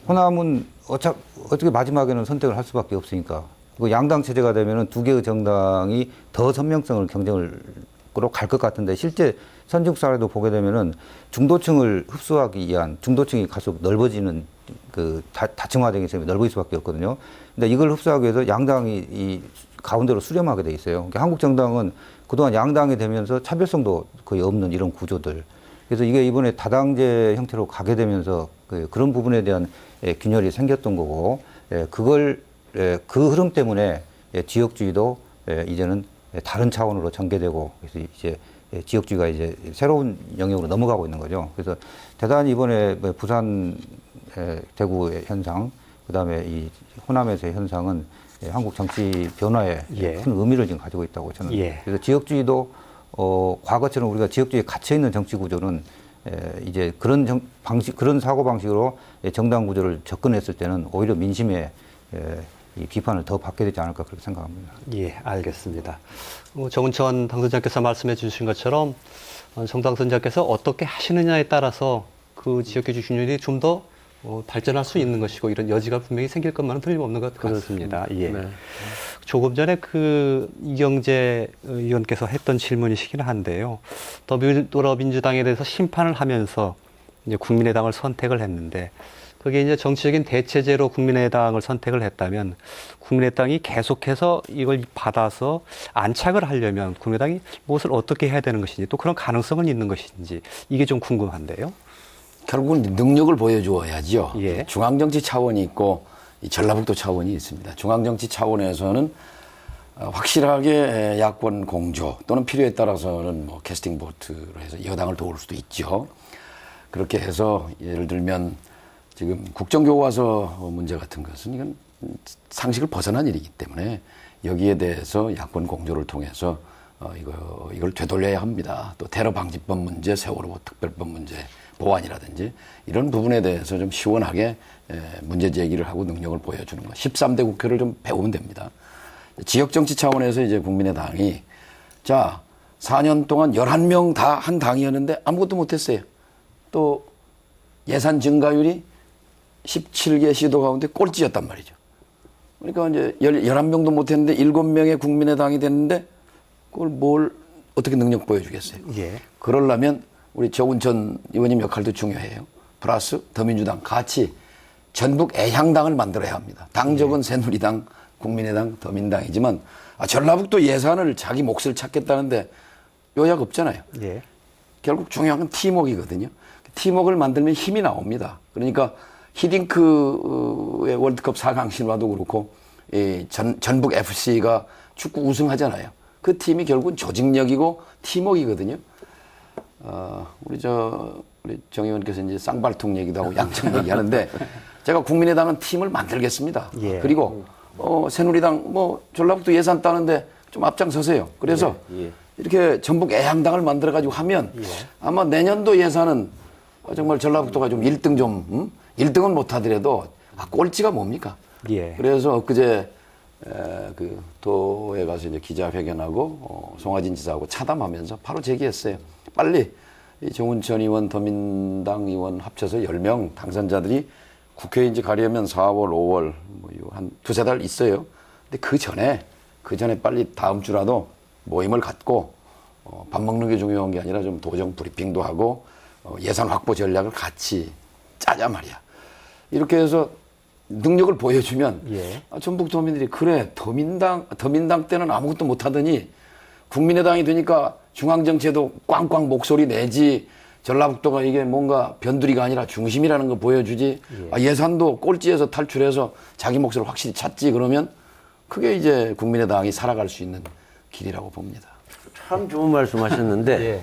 호남은 어떻게 마지막에는 선택을 할 수밖에 없으니까, 그 양당 체제가 되면은 두 개의 정당이 더 선명성을 경쟁으로 갈 것 같은데, 실제 선진국 사례도 보게 되면은 중도층을 흡수하기 위한 중도층이 갈수록 넓어지는 그 다층화되기 때문에 넓어질 수밖에 없거든요. 근데 이걸 흡수하기 위해서 양당이 이 가운데로 수렴하게 돼 있어요. 그러니까 한국 정당은 그동안 양당이 되면서 차별성도 거의 없는 이런 구조들. 그래서 이게 이번에 다당제 형태로 가게 되면서 그런 부분에 대한 균열이 생겼던 거고, 그 흐름 때문에 지역주의도 이제는 다른 차원으로 전개되고, 그래서 이제 지역주의가 이제 새로운 영역으로 넘어가고 있는 거죠. 그래서 대단히 이번에 부산, 대구의 현상, 그 다음에 이 호남에서의 현상은 한국 정치 변화에 큰 의미를 지금 가지고 있다고 저는. 그래서 지역주의도 과거처럼 우리가 지역주의에 갇혀 있는 정치 구조는 이제 그런 사고 방식으로 정당 구조를 접근했을 때는 오히려 민심에 이 비판을 더 받게 되지 않을까 그렇게 생각합니다. 예, 알겠습니다. 정운천 당선자께서 말씀해 주신 것처럼 정 당선자께서 어떻게 하시느냐에 따라서 그 지역의 주식률이 좀 더 발전할 수 있는 것이고 이런 여지가 분명히 생길 것만은 틀림없는 것 같습니다. 예. 네. 조금 전에 그 이경재 의원께서 했던 질문이시긴 한데요. 더불어민주당에 대해서 심판을 하면서 이제 국민의당을 선택을 했는데 그게 이제 정치적인 대체제로 국민의당을 선택을 했다면 국민의당이 계속해서 이걸 받아서 안착을 하려면 국민의당이 무엇을 어떻게 해야 되는 것인지 또 그런 가능성은 있는 것인지 이게 좀 궁금한데요. 결국은 능력을 보여주어야죠. 예. 중앙정치 차원이 있고 이 전라북도 차원이 있습니다. 중앙정치 차원에서는 확실하게 야권 공조 또는 필요에 따라서는 뭐 캐스팅 보트로 해서 여당을 도울 수도 있죠. 그렇게 해서 예를 들면 지금 국정교과서 문제 같은 것은 이건 상식을 벗어난 일이기 때문에 여기에 대해서 야권 공조를 통해서 이걸 되돌려야 합니다. 또 테러 방지법 문제, 세월호 특별법 문제 보완이라든지 이런 부분에 대해서 좀 시원하게 문제 제기를 하고 능력을 보여주는 것. 13대 국회를 좀 배우면 됩니다. 지역 정치 차원에서 이제 국민의당이 자 4년 동안 11명 다 한 당이었는데 아무것도 못했어요. 또 예산 증가율이 17개 시도 가운데 꼴찌였단 말이죠. 그러니까 이제 11명도 못했는데 7명의 국민의당이 됐는데 그걸 뭘 어떻게 능력 보여주겠어요. 예. 그러려면 우리 정운천 의원님 역할도 중요해요. 플러스 더민주당 같이 전북 애향당을 만들어야 합니다. 당적은 새누리당, 국민의당, 더민당이지만 전라북도 예산을 자기 몫을 찾겠다는데 요약 없잖아요. 예. 결국 중요한 건 팀워크이거든요. 팀워크를 만들면 힘이 나옵니다. 그러니까 히딩크의 월드컵 4강 신화도 그렇고 전북 FC가 축구 우승하잖아요. 그 팀이 결국은 조직력이고 팀워크이거든요. 우리 정 의원께서 이제 쌍발통 얘기도 하고 양측 얘기하는데 제가 국민의당은 팀을 만들겠습니다. 예. 그리고 새누리당 전라북도 예산 따는데 좀 앞장서세요. 그래서 이렇게 전북 애향당을 만들어 가지고 하면 아마 내년도 예산은 정말 전라북도가 좀 1등 1등은 못하더라도 꼴찌가 뭡니까? 예. 그래서 엊그제 그 도에 가서 이제 기자회견하고 송하진 지사하고 차담하면서 바로 제기했어요. 빨리 이 정운천 의원, 더민당 의원 합쳐서 10명 당선자들이 국회에 이제 가려면 4월, 5월 한 두세 달 있어요. 근데 그 전에 빨리 다음 주라도 모임을 갖고 밥 먹는 게 중요한 게 아니라 좀 도정 브리핑도 하고 예산 확보 전략을 같이 짜자 말이야. 이렇게 해서 능력을 보여주면 전북 도민들이 그래 더민당 때는 아무것도 못하더니 국민의당이 되니까 중앙정치에도 꽝꽝 목소리 내지 전라북도가 이게 뭔가 변두리가 아니라 중심이라는 거 보여주지 예산도 꼴찌에서 탈출해서 자기 몫을 확실히 찾지 그러면 그게 이제 국민의당이 살아갈 수 있는 길이라고 봅니다. 참 좋은 말씀 하셨는데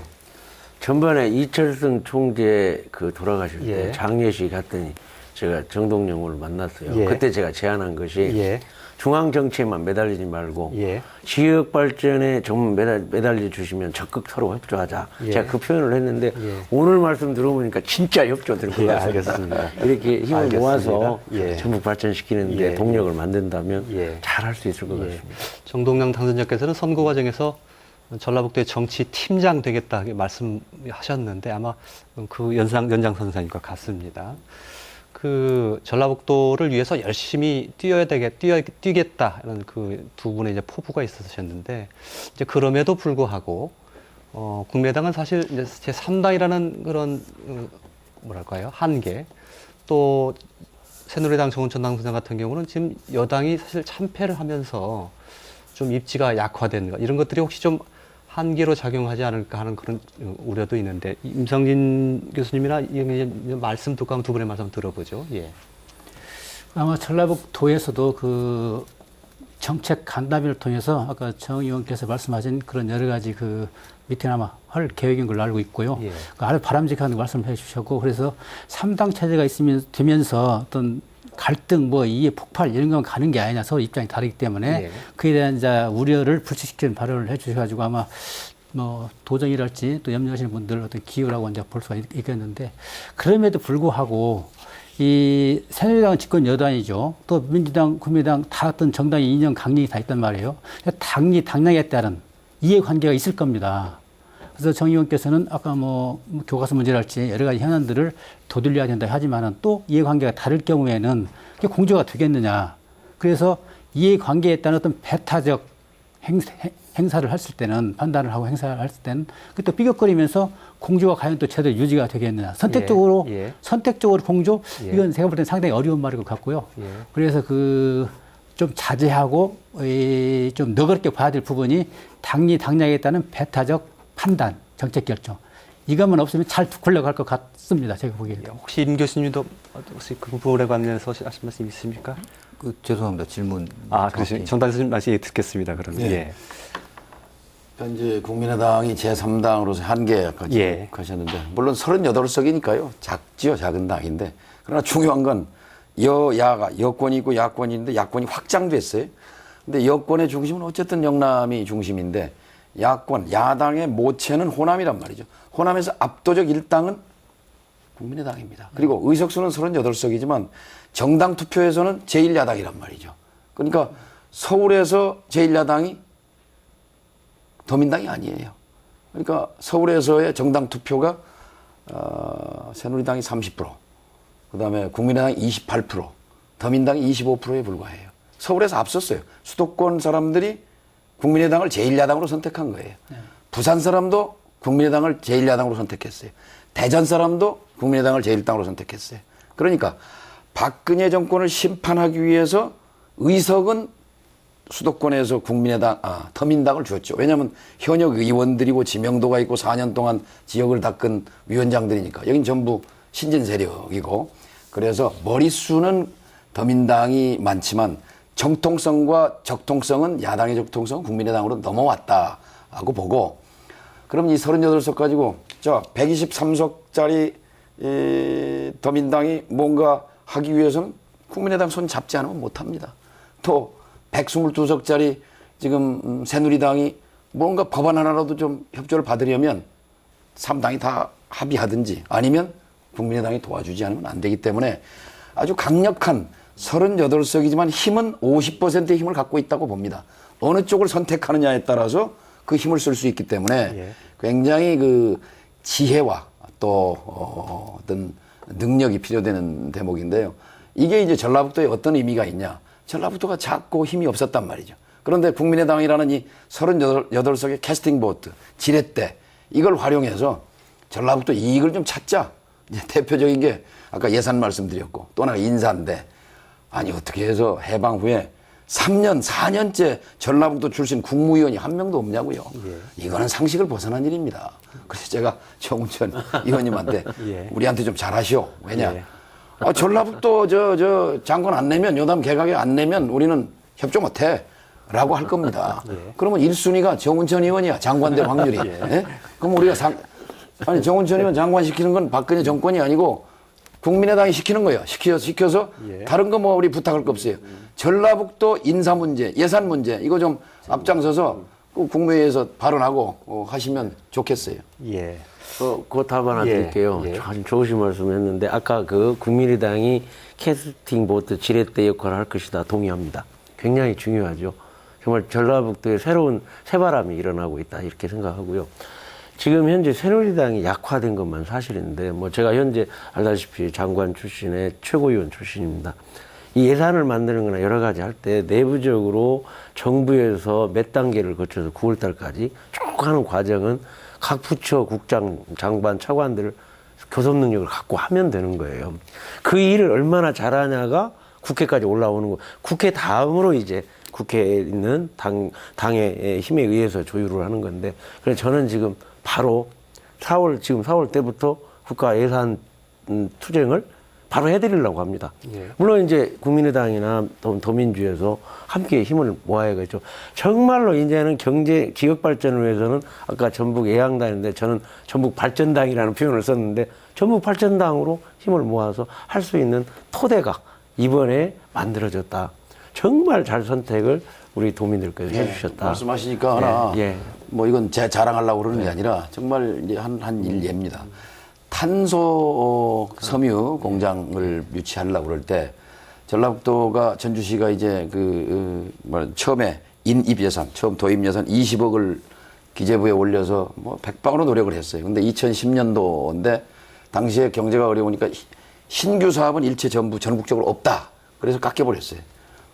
전번에 이철승 총재 돌아가실 때 장례식 갔더니 제가 정동영 의원을 만났어요. 그때 제가 제안한 것이 중앙 정치에만 매달리지 말고 지역 발전에 좀 매달려 주시면 적극 서로 협조하자. 제가 그 표현을 했는데 오늘 말씀 들어보니까 진짜 협조될 것 같습니다. 알겠습니다. 이렇게 힘을 알겠습니다. 모아서 예. 전북 발전시키는데 동력을 만든다면 잘할 수 있을 것 같습니다. 정동영 당선자께서는 선거 과정에서 전라북도의 정치 팀장 되겠다 말씀하셨는데 아마 그 연장선상인 것 같습니다. 그 전라북도를 위해서 열심히 뛰겠다는 그 두 분의 이제 포부가 있으셨는데 이제 그럼에도 불구하고 국민의당은 사실 이제 제3당이라는 그런 뭐랄까요 한계 또 새누리당 정운천 당선자 같은 경우는 지금 여당이 사실 참패를 하면서 좀 입지가 약화된 것 이런 것들이 혹시 좀 한계로 작용하지 않을까 하는 그런 우려도 있는데 임성진 교수님이나 이 말씀 듣고 한번 두 분의 말씀 들어보죠. 예. 아마 전라북도에서도 그 정책 간담회를 통해서 아까 정 의원께서 말씀하신 그런 여러 가지 그 미팅 아마 할 계획인 걸로 알고 있고요. 아주 바람직한 말씀을 해주셨고 그래서 3당 체제가 되면서 어떤 갈등, 이해 폭발 이런 건 가는 게 아니냐 서로 입장이 다르기 때문에 그에 대한 이제 우려를 불식시키는 발언을 해주셔가지고 아마 도정이랄지 또 염려하시는 분들 어떤 기회라고 이제 볼 수가 있겠는데 그럼에도 불구하고 이 새누리당은 집권 여당이죠. 또 민주당, 국민의당 다 어떤 정당의 이념 강령이 다 있단 말이에요. 당량에 따른 이해관계가 있을 겁니다. 그래서 정 의원께서는 아까 뭐 교과서 문제랄지 여러 가지 현안들을 도들려야 된다 하지만은 또 이해관계가 다를 경우에는 그게 공조가 되겠느냐. 그래서 이해관계에 따른 어떤 배타적 행사를 했을 때는 판단을 하고 행사를 했을 때는 또 삐걱거리면서 공조가 과연 또 제대로 유지가 되겠느냐. 선택적으로 공조 이건 제가 볼 때는 상당히 어려운 말일 것 같고요. 그래서 좀 자제하고 좀 너그럽게 봐야 될 부분이 당량에 따른 배타적 판단, 정책 결정. 이것만 없으면 잘 굴러갈 것 같습니다. 제가 보기에는. 혹시 임 교수님도 혹시 그 부분에 관련해서 하실 말씀 있으십니까? 죄송합니다. 질문. 그러시죠. 정당 교수님 말씀 듣겠습니다. 그러면. 네. 현재 국민의당이 제3당으로서 한계까지 가셨는데 물론 38석이니까요. 작지요. 작은 당인데 그러나 중요한 건 여야가 여권이 있고 야권이 있는데 야권이 확장됐어요. 근데 여권의 중심은 어쨌든 영남이 중심인데 야권, 야당의 모체는 호남이란 말이죠. 호남에서 압도적 1당은 국민의당입니다. 그리고 의석수는 38석이지만 정당 투표에서는 제1야당이란 말이죠. 그러니까 서울에서 제1야당이 더민당이 아니에요. 그러니까 서울에서의 정당 투표가 새누리당이 30%, 그다음에 국민의당이 28%, 더민당이 25%에 불과해요. 서울에서 앞섰어요. 수도권 사람들이 국민의당을 제1야당으로 선택한 거예요. 부산 사람도 국민의당을 제1야당으로 선택했어요. 대전 사람도 국민의당을 제1당으로 선택했어요. 그러니까 박근혜 정권을 심판하기 위해서 의석은 수도권에서 더민당을 줬죠. 왜냐하면 현역 의원들이고 지명도가 있고 4년 동안 지역을 닦은 위원장들이니까 여긴 전부 신진 세력이고 그래서 머릿수는 더민당이 많지만 정통성과 적통성은 야당의 적통성은 국민의당으로 넘어왔다고 보고 그럼 이 38석 가지고 123석짜리 더민당이 뭔가 하기 위해서는 국민의당 손 잡지 않으면 못합니다. 또 122석짜리 지금 새누리당이 뭔가 법안 하나라도 좀 협조를 받으려면 3당이 다 합의하든지 아니면 국민의당이 도와주지 않으면 안 되기 때문에 아주 강력한 38석이지만 힘은 50%의 힘을 갖고 있다고 봅니다. 어느 쪽을 선택하느냐에 따라서 그 힘을 쓸 수 있기 때문에 굉장히 그 지혜와 또 어떤 능력이 필요되는 대목인데요. 이게 이제 전라북도에 어떤 의미가 있냐. 전라북도가 작고 힘이 없었단 말이죠. 그런데 국민의당이라는 이 38석의 캐스팅 보트, 지렛대 이걸 활용해서 전라북도 이익을 좀 찾자. 이제 대표적인 게 아까 예산 말씀드렸고 또 하나가 인사인데 아니 어떻게 해서 해방 후에 3년, 4년째 전라북도 출신 국무위원이 한 명도 없냐고요. 이거는 상식을 벗어난 일입니다. 그래서 제가 정운천 의원님한테 우리한테 좀 잘하시오. 왜냐? 전라북도 장관 안 내면 요담 개각에 안 내면 우리는 협조 못해. 라고 할 겁니다. 그러면 1순위가 정운천 의원이야. 장관 될 확률이. 그럼 우리가 정운천 의원 장관 시키는 건 박근혜 정권이 아니고 국민의당이 시키는 거예요. 시켜서 다른 거 뭐 우리 부탁할 거 없어요. 전라북도 인사 문제, 예산 문제 이거 좀 앞장서서 국무회의에서 발언하고 하시면 좋겠어요. 그것 답안 하나 드릴게요. 아주 좋으신 말씀했는데 아까 그 국민의당이 캐스팅 보트 지렛대 역할을 할 것이다 동의합니다. 굉장히 중요하죠. 정말 전라북도에 새로운 새바람이 일어나고 있다 이렇게 생각하고요. 지금 현재 새누리당이 약화된 것만 사실인데 뭐 제가 현재 알다시피 장관 출신의 최고위원 출신입니다. 이 예산을 만드는 거나 여러 가지 할 때 내부적으로 정부에서 몇 단계를 거쳐서 9월 달까지 쭉 하는 과정은 각 부처 국장, 장관, 차관들 교섭 능력을 갖고 하면 되는 거예요. 그 일을 얼마나 잘하냐가 국회까지 올라오는 거. 국회 다음으로 이제 국회에 있는 당의 힘에 의해서 조율을 하는 건데 그래서 저는 지금 바로 4월 때부터 국가 예산 투쟁을 바로 해드리려고 합니다. 물론 이제 국민의당이나 더민주에서 함께 힘을 모아야겠죠. 정말로 이제는 경제 지역 발전을 위해서는 아까 전북 예양당인데 저는 전북 발전당이라는 표현을 썼는데 전북 발전당으로 힘을 모아서 할 수 있는 토대가 이번에 만들어졌다. 정말 잘 선택을 우리 도민들께서 해주셨다. 말씀하시니까 하나 뭐 이건 제 자랑하려고 그러는 게 아니라 정말 이제 한 예입니다. 탄소 섬유 공장을 유치하려고 그럴 때 전라북도가 전주시가 이제 처음에 인입 예산, 처음 도입 예산 20억을 기재부에 올려서 뭐 백방으로 노력을 했어요. 근데 2010년도인데 당시에 경제가 어려우니까 신규 사업은 일체 전부 전국적으로 없다. 그래서 깎여버렸어요.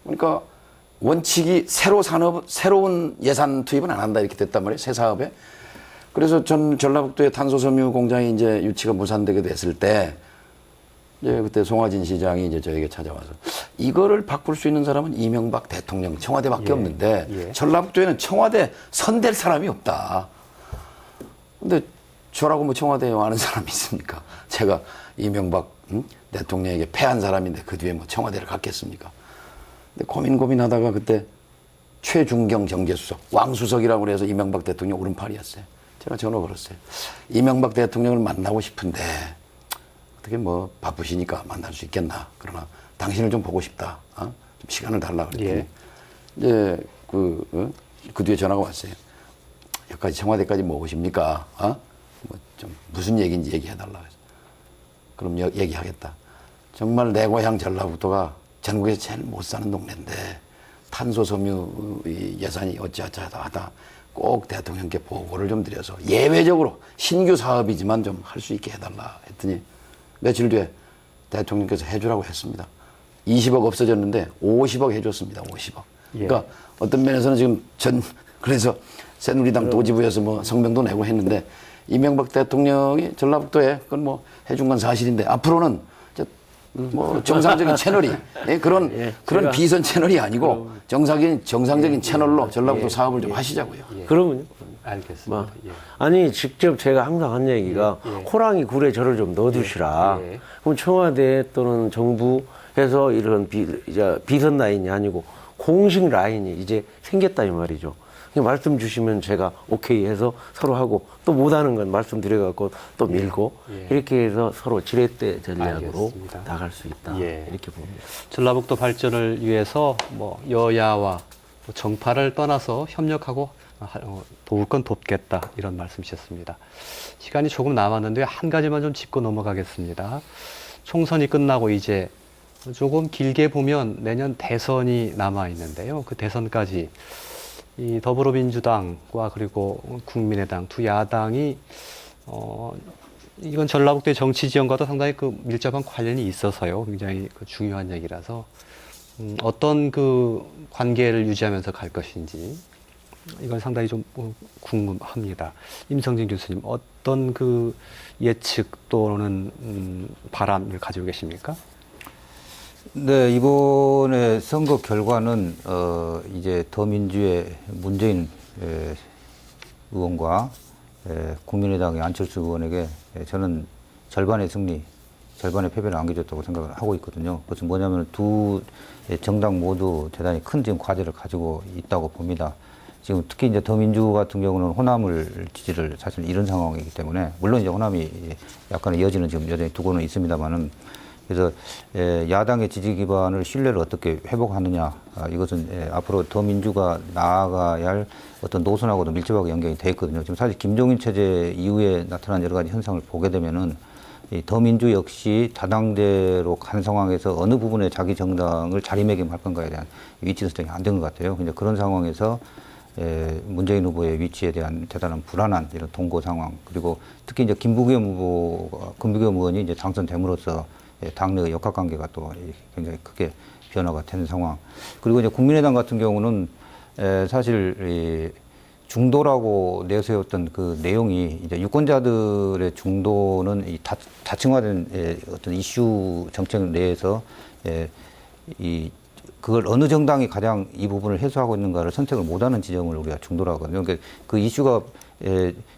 그러니까 원칙이 새로운 예산 투입은 안 한다 이렇게 됐단 말이에요. 새 사업에. 그래서 전라북도의 탄소섬유 공장이 이제 유치가 무산되게 됐을 때 이제 그때 송화진 시장이 이제 저에게 찾아와서 이거를 바꿀 수 있는 사람은 이명박 대통령 청와대밖에 없는데 전라북도에는 청와대 선댈 사람이 없다. 근데 저라고 뭐 청와대에 아는 사람이 있습니까? 제가 이명박 대통령에게 패한 사람인데 그 뒤에 뭐 청와대를 갔겠습니까? 근데 고민하다가 그때 최중경 정계수석, 왕수석이라고 그래서 이명박 대통령 오른팔이었어요. 제가 전화 걸었어요. 이명박 대통령을 만나고 싶은데 어떻게 뭐 바쁘시니까 만날 수 있겠나. 그러나 당신을 좀 보고 싶다. 좀 시간을 달라 그랬더니 이제 그 뒤에 전화가 왔어요. 여기까지 청와대까지 뭐 오십니까? 뭐 좀 무슨 얘기인지 얘기해달라. 그럼 얘기하겠다. 정말 내 고향 전라북도가 전국에서 제일 못 사는 동네인데 탄소섬유 예산이 어찌하다 꼭 대통령께 보고를 좀 드려서 예외적으로 신규 사업이지만 좀 할 수 있게 해달라 했더니 며칠 뒤에 대통령께서 해주라고 했습니다. 20억 없어졌는데 50억 해줬습니다. 50억. 그러니까 어떤 면에서는 지금 그래서 새누리당 도지부에서 뭐 성명도 내고 했는데 이명박 대통령이 전라북도에 그건 뭐 해준 건 사실인데 앞으로는 뭐 정상적인 채널이 그런 비선 채널이 아니고 정상적인 채널로 전라북도 사업을 좀 하시자고요. 그러면요. 알겠습니다. 아니 직접 제가 항상 한 얘기가 호랑이 굴에 저를 좀 넣어두시라. 그럼 청와대 또는 정부에서 이런 비선 라인이 아니고 공식 라인이 이제 생겼다 이 말이죠. 그냥 말씀 주시면 제가 오케이 해서 서로 하고 또 못하는 건 말씀드려갖고 또 밀고 이렇게 해서 서로 지렛대 전략으로 알겠습니다. 나갈 수 있다 이렇게 봅니다. 전라북도 발전을 위해서 뭐 여야와 정파를 떠나서 협력하고 도울 건 돕겠다 이런 말씀이셨습니다. 시간이 조금 남았는데 한 가지만 좀 짚고 넘어가겠습니다. 총선이 끝나고 이제 조금 길게 보면 내년 대선이 남아 있는데요. 그 대선까지 이 더불어민주당과 그리고 국민의당 두 야당이 이건 전라북도의 정치 지형과도 상당히 그 밀접한 관련이 있어서요. 굉장히 그 중요한 얘기라서 어떤 그 관계를 유지하면서 갈 것인지 이건 상당히 좀 궁금합니다. 임성진 교수님 어떤 그 예측 또는 바람을 가지고 계십니까? 네, 이번에 선거 결과는 이제 더민주의 문재인 의원과 국민의당의 안철수 의원에게 저는 절반의 승리, 절반의 패배를 안겨줬다고 생각을 하고 있거든요. 그것은 뭐냐면 두 정당 모두 대단히 큰 지금 과제를 가지고 있다고 봅니다. 지금 특히 이제 더민주 같은 경우는 호남을 지지를 사실 잃은 상황이기 때문에 물론 이제 호남이 약간의 여지는 지금 여전히 두고는 있습니다만은 그래서 야당의 지지 기반을 신뢰를 어떻게 회복하느냐 이것은 앞으로 더민주가 나아가야 할 어떤 노선하고도 밀접하게 연결이 돼 있거든요. 지금 사실 김종인 체제 이후에 나타난 여러 가지 현상을 보게 되면은 이 더민주 역시 다당제로 간 상황에서 어느 부분에 자기 정당을 자리매김할 건가에 대한 위치 선정이 안 된 것 같아요. 근데 그런 상황에서 문재인 후보의 위치에 대한 대단한 불안한 이런 동고 상황 그리고 특히 이제 김부겸 의원이 이제 당선됨으로써 당내의 역학관계가 또 굉장히 크게 변화가 되는 상황. 그리고 이제 국민의당 같은 경우는 사실 중도라고 내세웠던 그 내용이 이제 유권자들의 중도는 이 다층화된 어떤 이슈 정책 내에서 그걸 어느 정당이 가장 이 부분을 해소하고 있는가를 선택을 못하는 지점을 우리가 중도라고 하거든요. 그러니까 그 이슈가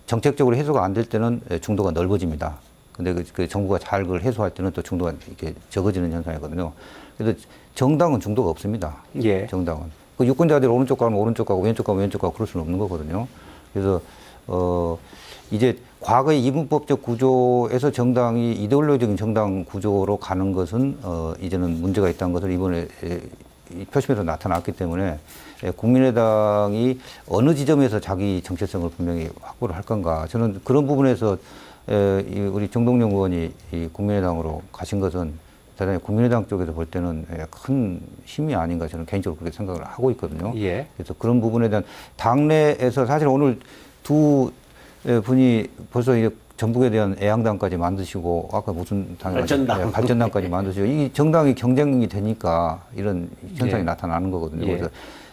정책적으로 해소가 안 될 때는 중도가 넓어집니다. 근데 그 정부가 잘 그걸 해소할 때는 또 중도가 이렇게 적어지는 현상이거든요. 그래서 정당은 중도가 없습니다. 정당은. 그 유권자들이 오른쪽 가면 오른쪽 가고 왼쪽 가면 왼쪽 가고 그럴 수는 없는 거거든요. 그래서, 이제 과거의 이분법적 구조에서 정당이 이데올로기적인 정당 구조로 가는 것은, 이제는 문제가 있다는 것을 이번에 표심에서 나타났기 때문에 국민의당이 어느 지점에서 자기 정체성을 분명히 확보를 할 건가. 저는 그런 부분에서 우리 정동영 의원이 이 국민의당으로 가신 것은 대단히 국민의당 쪽에서 볼 때는 큰 힘이 아닌가 저는 개인적으로 그렇게 생각을 하고 있거든요. 예. 그래서 그런 부분에 대한 당내에서 사실 오늘 두 분이 벌써 이제 전북에 대한 애양당까지 만드시고 아까 무슨 당이 발전당. 발전당까지 만드시고 이 정당이 경쟁이 되니까 이런 현상이 나타나는 거거든요. 예. 그래서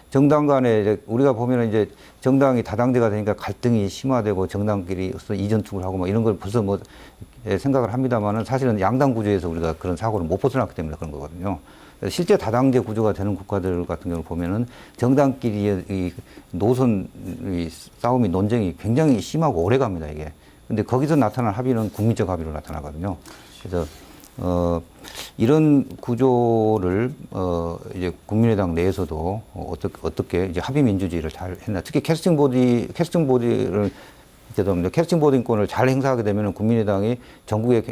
정당 간에 이제 우리가 보면 이제 정당이 다당제가 되니까 갈등이 심화되고 정당끼리 이전투를 하고 뭐 이런 걸 벌써 뭐 생각을 합니다만은 사실은 양당 구조에서 우리가 그런 사고를 못 벗어났기 때문에 그런 거거든요. 실제 다당제 구조가 되는 국가들 같은 경우를 보면은 정당끼리의 이 노선 싸움이 논쟁이 굉장히 심하고 오래 갑니다, 이게. 근데 거기서 나타난 합의는 국민적 합의로 나타나거든요. 그래서 이런 구조를 이제 국민의당 내에서도 어떻게 이제 합의 민주주의를 잘 했나. 특히 캐스팅 보디를 죄송합니다. 캐스팅 보딩권을 잘 행사하게 되면 국민의당이 전국의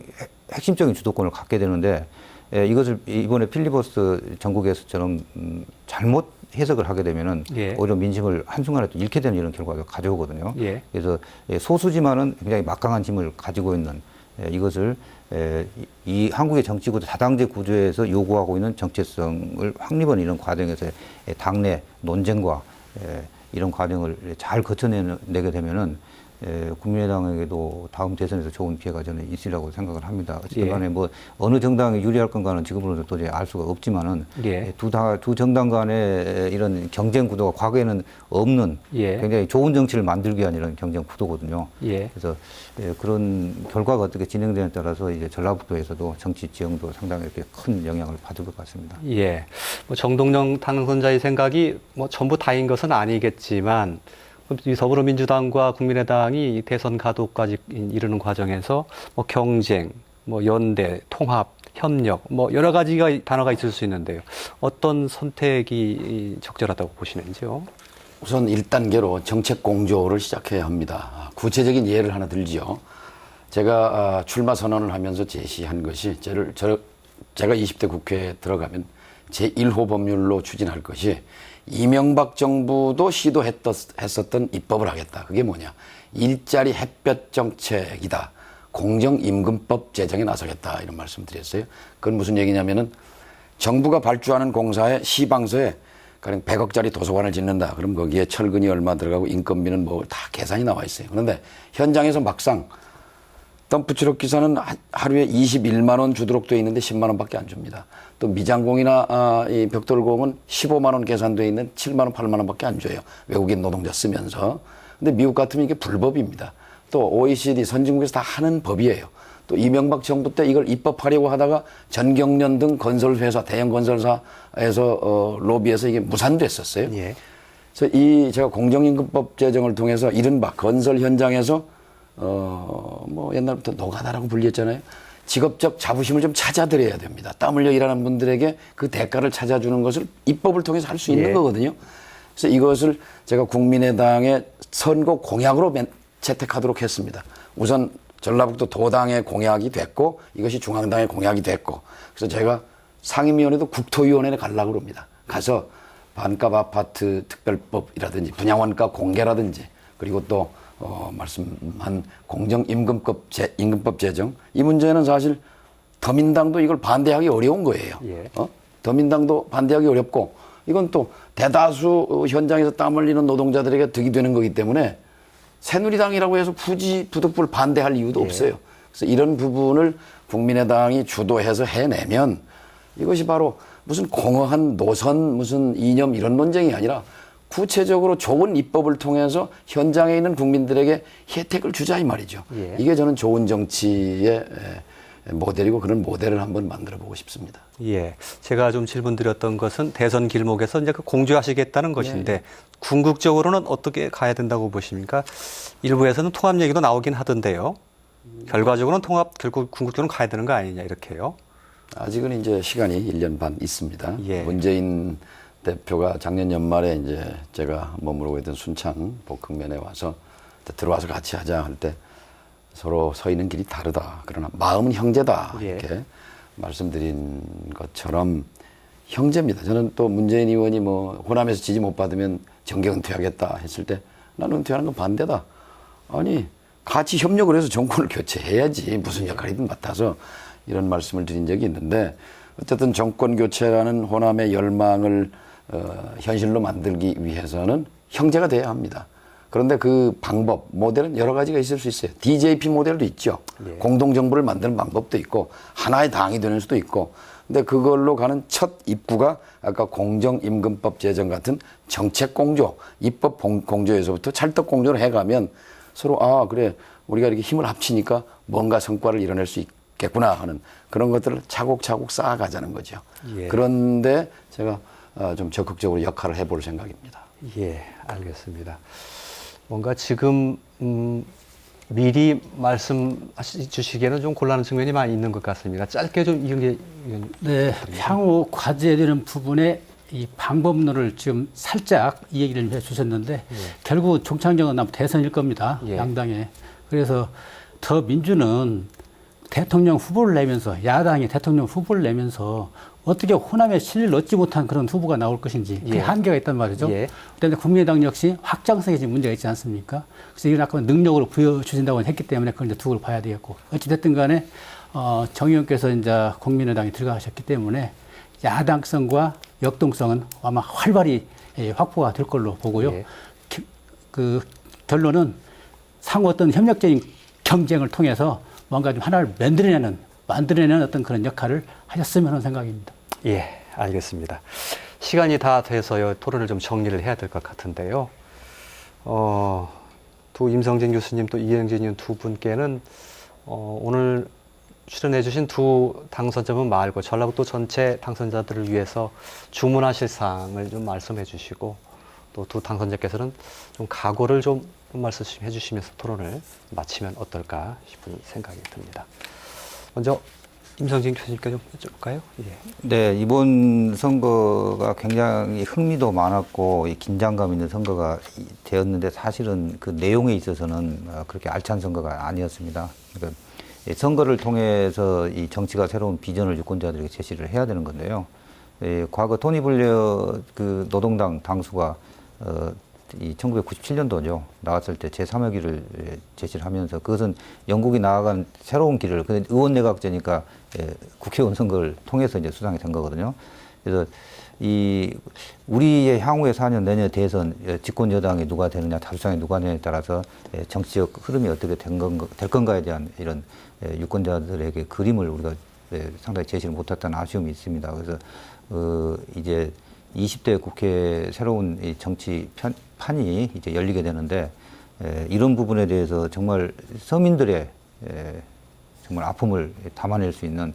핵심적인 주도권을 갖게 되는데 이것을 이번에 필리버스터 전국에서처럼 잘못 해석을 하게 되면은 예. 오히려 민심을 한순간에 또 잃게 되는 이런 결과가 가져오거든요. 예. 그래서 소수지만은 굉장히 막강한 힘을 가지고 있는 이것을 이 한국의 정치 구조, 다당제 구조에서 요구하고 있는 정체성을 확립하는 이런 과정에서 당내 논쟁과 이런 과정을 잘 거쳐내게 되면은 국민의당에게도 다음 대선에서 좋은 기회가 저는 있으리라고 생각을 합니다. 어쨌든 간에 뭐 어느 정당이 유리할 건가는 지금으로는 도저히 알 수가 없지만은 예. 두 정당 간의 이런 경쟁 구도가 과거에는 없는 예. 굉장히 좋은 정치를 만들기 위한 이런 경쟁 구도거든요. 예. 그래서 그런 결과가 어떻게 진행되느냐에 따라서 이제 전라북도에서도 정치 지형도 상당히 이렇게 큰 영향을 받을 것 같습니다. 예. 뭐 정동영 당선자의 생각이 뭐 전부 다인 것은 아니겠지만 이 더불어민주당과 국민의당이 대선 가도까지 이르는 과정에서 뭐 경쟁, 뭐 연대, 통합, 협력, 뭐 여러 가지가 단어가 있을 수 있는데요. 어떤 선택이 적절하다고 보시는지요? 우선 1단계로 정책 공조를 시작해야 합니다. 구체적인 예를 하나 들지요. 제가 출마 선언을 하면서 제시한 것이 제가 20대 국회에 들어가면 제1호 법률로 추진할 것이 이명박 정부도 시도했었던 입법을 하겠다. 그게 뭐냐? 일자리 햇볕 정책이다. 공정임금법 제정에 나서겠다. 이런 말씀 드렸어요. 그건 무슨 얘기냐면은 정부가 발주하는 공사에 시방서에 가령 100억짜리 도서관을 짓는다. 그럼 거기에 철근이 얼마 들어가고 인건비는 뭐 다 계산이 나와 있어요. 그런데 현장에서 막상 덤프 트럭 기사는 하루에 21만 원 주도록 되어 있는데 10만 원밖에 안 줍니다. 또 미장공이나 이 벽돌공은 15만 원 계산되어 있는 7만 원, 8만 원밖에 안 줘요. 외국인 노동자 쓰면서. 근데 미국 같으면 이게 불법입니다. 또 OECD 선진국에서 다 하는 법이에요. 또 이명박 정부 때 이걸 입법하려고 하다가 전경련 등 건설회사, 대형 건설사에서 로비해서 이게 무산됐었어요. 예. 그래서 제가 공정임금법 제정을 통해서 이른바 건설 현장에서 뭐 옛날부터 노가다라고 불렸잖아요. 직업적 자부심을 좀 찾아드려야 됩니다. 땀 흘려 일하는 분들에게 그 대가를 찾아주는 것을 입법을 통해서 할 수 있는 거거든요. 그래서 이것을 제가 국민의당의 선거 공약으로 채택하도록 했습니다. 우선 전라북도 도당의 공약이 됐고 이것이 중앙당의 공약이 됐고 그래서 제가 상임위원회도 국토위원회에 가려고 합니다. 가서 반값 아파트 특별법이라든지 분양원가 공개라든지 그리고 또 말씀한 공정임금법 제정 이 문제는 사실 더민당도 이걸 반대하기 어려운 거예요. 예. 더민당도 반대하기 어렵고 이건 또 대다수 현장에서 땀 흘리는 노동자들에게 득이 되는 거기 때문에 새누리당이라고 해서 굳이 부득불 반대할 이유도 없어요. 그래서 이런 부분을 국민의당이 주도해서 해내면 이것이 바로 무슨 공허한 노선 무슨 이념 이런 논쟁이 아니라 구체적으로 좋은 입법을 통해서 현장에 있는 국민들에게 혜택을 주자 이 말이죠. 예. 이게 저는 좋은 정치의 모델이고 그런 모델을 한번 만들어 보고 싶습니다. 예. 제가 좀 질문드렸던 것은 대선 길목에서 이제 공조하시겠다는 것인데 궁극적으로는 어떻게 가야 된다고 보십니까? 일부에서는 통합 얘기도 나오긴 하던데요. 결과적으로는 결국 궁극적으로는 가야 되는 거 아니냐 이렇게요. 아직은 이제 시간이 1년 반 있습니다. 예. 문재인 대표가 작년 연말에 이제 제가 머무르고 있던 순창 복흥면에 와서 들어와서 같이 하자 할 때 서로 서 있는 길이 다르다. 그러나 마음은 형제다. 이렇게 말씀드린 것처럼 형제입니다. 저는 또 문재인 의원이 뭐 호남에서 지지 못 받으면 정계 은퇴하겠다 했을 때 나는 은퇴하는 건 반대다. 아니 같이 협력을 해서 정권을 교체해야지 무슨 역할이든 맡아서 이런 말씀을 드린 적이 있는데 어쨌든 정권 교체라는 호남의 열망을 현실로 만들기 위해서는 형제가 돼야 합니다. 그런데 그 방법, 모델은 여러 가지가 있을 수 있어요. DJP 모델도 있죠. 공동정부를 만드는 방법도 있고 하나의 당이 되는 수도 있고 근데 그걸로 가는 첫 입구가 아까 공정임금법 제정 같은 정책 공조, 입법 공조에서부터 찰떡 공조를 해가면 서로 아 그래 우리가 이렇게 힘을 합치니까 뭔가 성과를 이뤄낼 수 있겠구나 하는 그런 것들을 차곡차곡 쌓아가자는 거죠. 예. 그런데 제가 좀 적극적으로 역할을 해볼 생각입니다. 예, 알겠습니다. 뭔가 지금 미리 말씀해 주시기에는 좀 곤란한 측면이 많이 있는 것 같습니다. 짧게 좀 이영재 의원님. 네, 향후 과제되는 부분에 이 방법론을 지금 살짝 이 얘기를 해 주셨는데 결국 총창정은 아마 대선일 겁니다. 예. 양당에. 그래서 더 민주는 대통령 후보를 내면서 야당이 대통령 후보를 내면서 어떻게 호남에 실리를 얻지 못한 그런 후보가 나올 것인지 그 예. 한계가 있단 말이죠. 예. 그런데 국민의당 역시 확장성에 지금 문제가 있지 않습니까? 그래서 이건 아까 능력으로 부여주신다고 했기 때문에 그걸 이제 두고 봐야 되겠고 어찌됐든 간에 정 의원께서 이제 국민의당에 들어가셨기 때문에 야당성과 역동성은 아마 활발히 확보가 될 걸로 보고요. 예. 그 결론은 상호 어떤 협력적인 경쟁을 통해서 뭔가 좀 하나를 만들어내는 어떤 그런 역할을 하셨으면 하는 생각입니다. 예, 알겠습니다. 시간이 다 돼서요, 토론을 좀 정리를 해야 될 것 같은데요. 두 임성진 교수님 또 이영진 의원 두 분께는 오늘 출연해주신 두 당선자분 말고 전라북도 전체 당선자들을 위해서 주문하실 사항을 좀 말씀해 주시고 또 두 당선자께서는 좀 각오를 좀 말씀 해주시면서 토론을 마치면 어떨까 싶은 생각이 듭니다. 먼저 임성진 교수님께 좀 여쭤볼까요? 예. 네, 이번 선거가 굉장히 흥미도 많았고 긴장감 있는 선거가 되었는데 사실은 그 내용에 있어서는 그렇게 알찬 선거가 아니었습니다. 그러니까 선거를 통해서 이 정치가 새로운 비전을 유권자들에게 제시를 해야 되는 건데요. 과거 토니 블레어 그 노동당 당수가 이 1997년도죠. 나왔을 때 제3의 길을 제시를 하면서 그것은 영국이 나아간 새로운 길을, 근데 의원 내각제니까 국회의원 선거를 통해서 이제 수상이 된 거거든요. 그래서 이 우리의 향후의 4년 내년 대선 집권 여당이 누가 되느냐, 다수당이 누가 되느냐에 따라서 정치적 흐름이 어떻게 될 건가에 대한 이런 유권자들에게 그림을 우리가 상당히 제시를 못했다는 아쉬움이 있습니다. 그래서 이제 20대 국회 새로운 이 정치 판이 이제 열리게 되는데 이런 부분에 대해서 정말 서민들의 정말 아픔을 담아낼 수 있는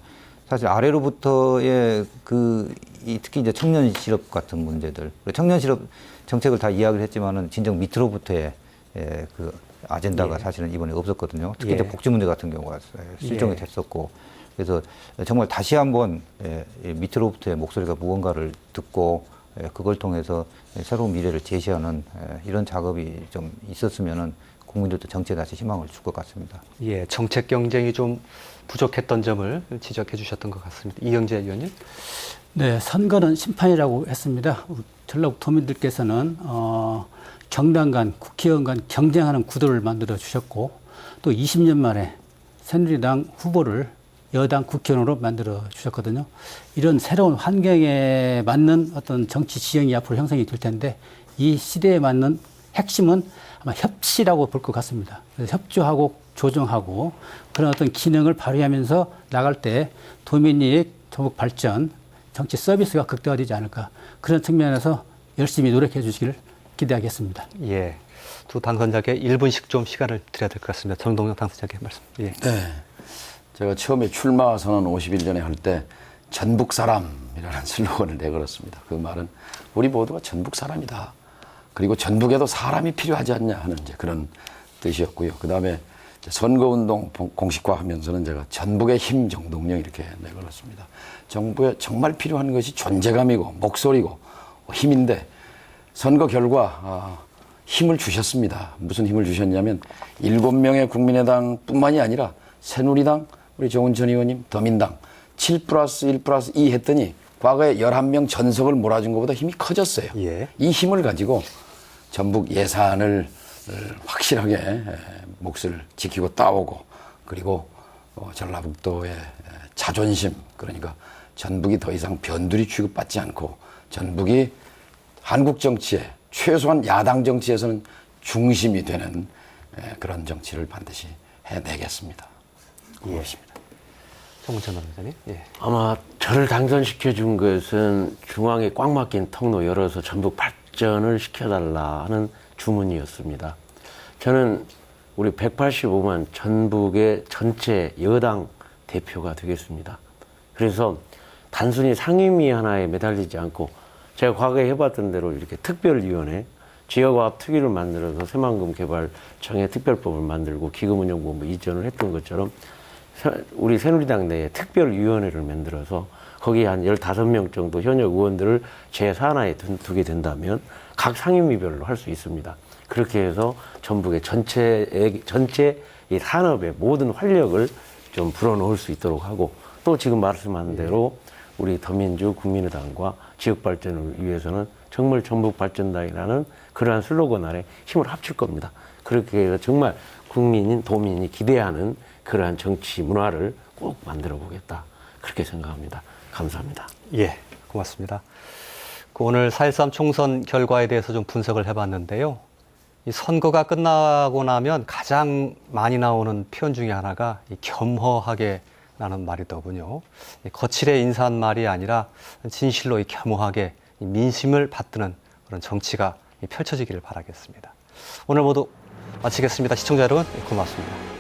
사실 아래로부터의 특히 이제 청년 실업 같은 문제들, 청년 실업 정책을 다 이야기를 했지만은 진정 밑으로부터의 그 아젠다가 사실은 이번에 없었거든요. 특히 이제 복지 문제 같은 경우가 실종이 됐었고, 그래서 정말 다시 한번 밑으로부터의 목소리가 무언가를 듣고 그걸 통해서 새로운 미래를 제시하는 이런 작업이 좀 있었으면은 국민들도 정치에 다시 희망을 줄 것 같습니다. 예, 정책 경쟁이 좀 부족했던 점을 지적해 주셨던 것 같습니다. 이영재 의원님. 네, 선거는 심판이라고 했습니다. 전라북 도민들께서는 정당 간, 국회의원 간 경쟁하는 구도를 만들어 주셨고 또 20년 만에 새누리당 후보를 여당 국회의원으로 만들어 주셨거든요. 이런 새로운 환경에 맞는 어떤 정치 지형이 앞으로 형성이 될 텐데 이 시대에 맞는 핵심은 아마 협치라고 볼 것 같습니다. 그래서 협조하고 조정하고 그런 어떤 기능을 발휘하면서 나갈 때 도민이익, 도국 발전, 정치 서비스가 극대화되지 않을까 그런 측면에서 열심히 노력해 주시기를 기대하겠습니다. 예, 두 당선자께 1분씩 좀 시간을 드려야 될 것 같습니다. 정동영 당선자께 말씀. 예. 네. 제가 처음에 출마 선언 50일 전에 할 때 전북 사람이라는 슬로건을 내걸었습니다. 그 말은 우리 모두가 전북 사람이다. 그리고 전북에도 사람이 필요하지 않냐 하는 이제 그런 뜻이었고요. 그 다음에 선거운동 공식화하면서는 제가 전북의 힘 정동영 이렇게 내걸었습니다. 정부에 정말 필요한 것이 존재감이고 목소리고 힘인데 선거 결과 힘을 주셨습니다. 무슨 힘을 주셨냐면 7명의 국민의당 뿐만이 아니라 새누리당, 우리 정운천 의원님, 더민당 7+1+2 했더니 과거에 11명 전석을 몰아준 것보다 힘이 커졌어요. 예. 이 힘을 가지고 전북 예산을 확실하게 몫을 지키고 따오고 그리고 전라북도의 자존심 그러니까 전북이 더 이상 변두리 취급받지 않고 전북이 한국 정치에 최소한 야당 정치에서는 중심이 되는 그런 정치를 반드시 해내겠습니다. 고맙습니다. 정문천 변호사님. 예. 아마 저를 당선시켜 준 것은 중앙에 꽉 막힌 통로 열어서 전북 발전을 시켜달라 하는 주문이었습니다. 저는 우리 185만 전북의 전체 여당 대표가 되겠습니다. 그래서 단순히 상임위 하나에 매달리지 않고 제가 과거에 해봤던 대로 이렇게 특별위원회, 지역화합 특위를 만들어서 새만금 개발청에 특별법을 만들고 기금운용본부 이전을 했던 것처럼 우리 새누리당 내에 특별위원회를 만들어서 거기에 한 15명 정도 현역 의원들을 제 산하에 두게 된다면 각 상임위별로 할 수 있습니다. 그렇게 해서 전북의 전체 이 산업의 모든 활력을 좀 불어넣을 수 있도록 하고 또 지금 말씀한 대로 우리 더민주 국민의당과 지역 발전을 위해서는 정말 전북 발전당이라는 그러한 슬로건 아래 힘을 합칠 겁니다. 그렇게 해서 정말 국민인 도민이 기대하는 그러한 정치 문화를 꼭 만들어 보겠다. 그렇게 생각합니다. 감사합니다. 예, 고맙습니다. 오늘 4.13 총선 결과에 대해서 좀 분석을 해봤는데요. 이 선거가 끝나고 나면 가장 많이 나오는 표현 중에 하나가 이 겸허하게 라는 말이더군요. 거칠게 인사한 말이 아니라 진실로 이 겸허하게 민심을 받드는 그런 정치가 펼쳐지기를 바라겠습니다. 오늘 모두 마치겠습니다. 시청자 여러분, 고맙습니다.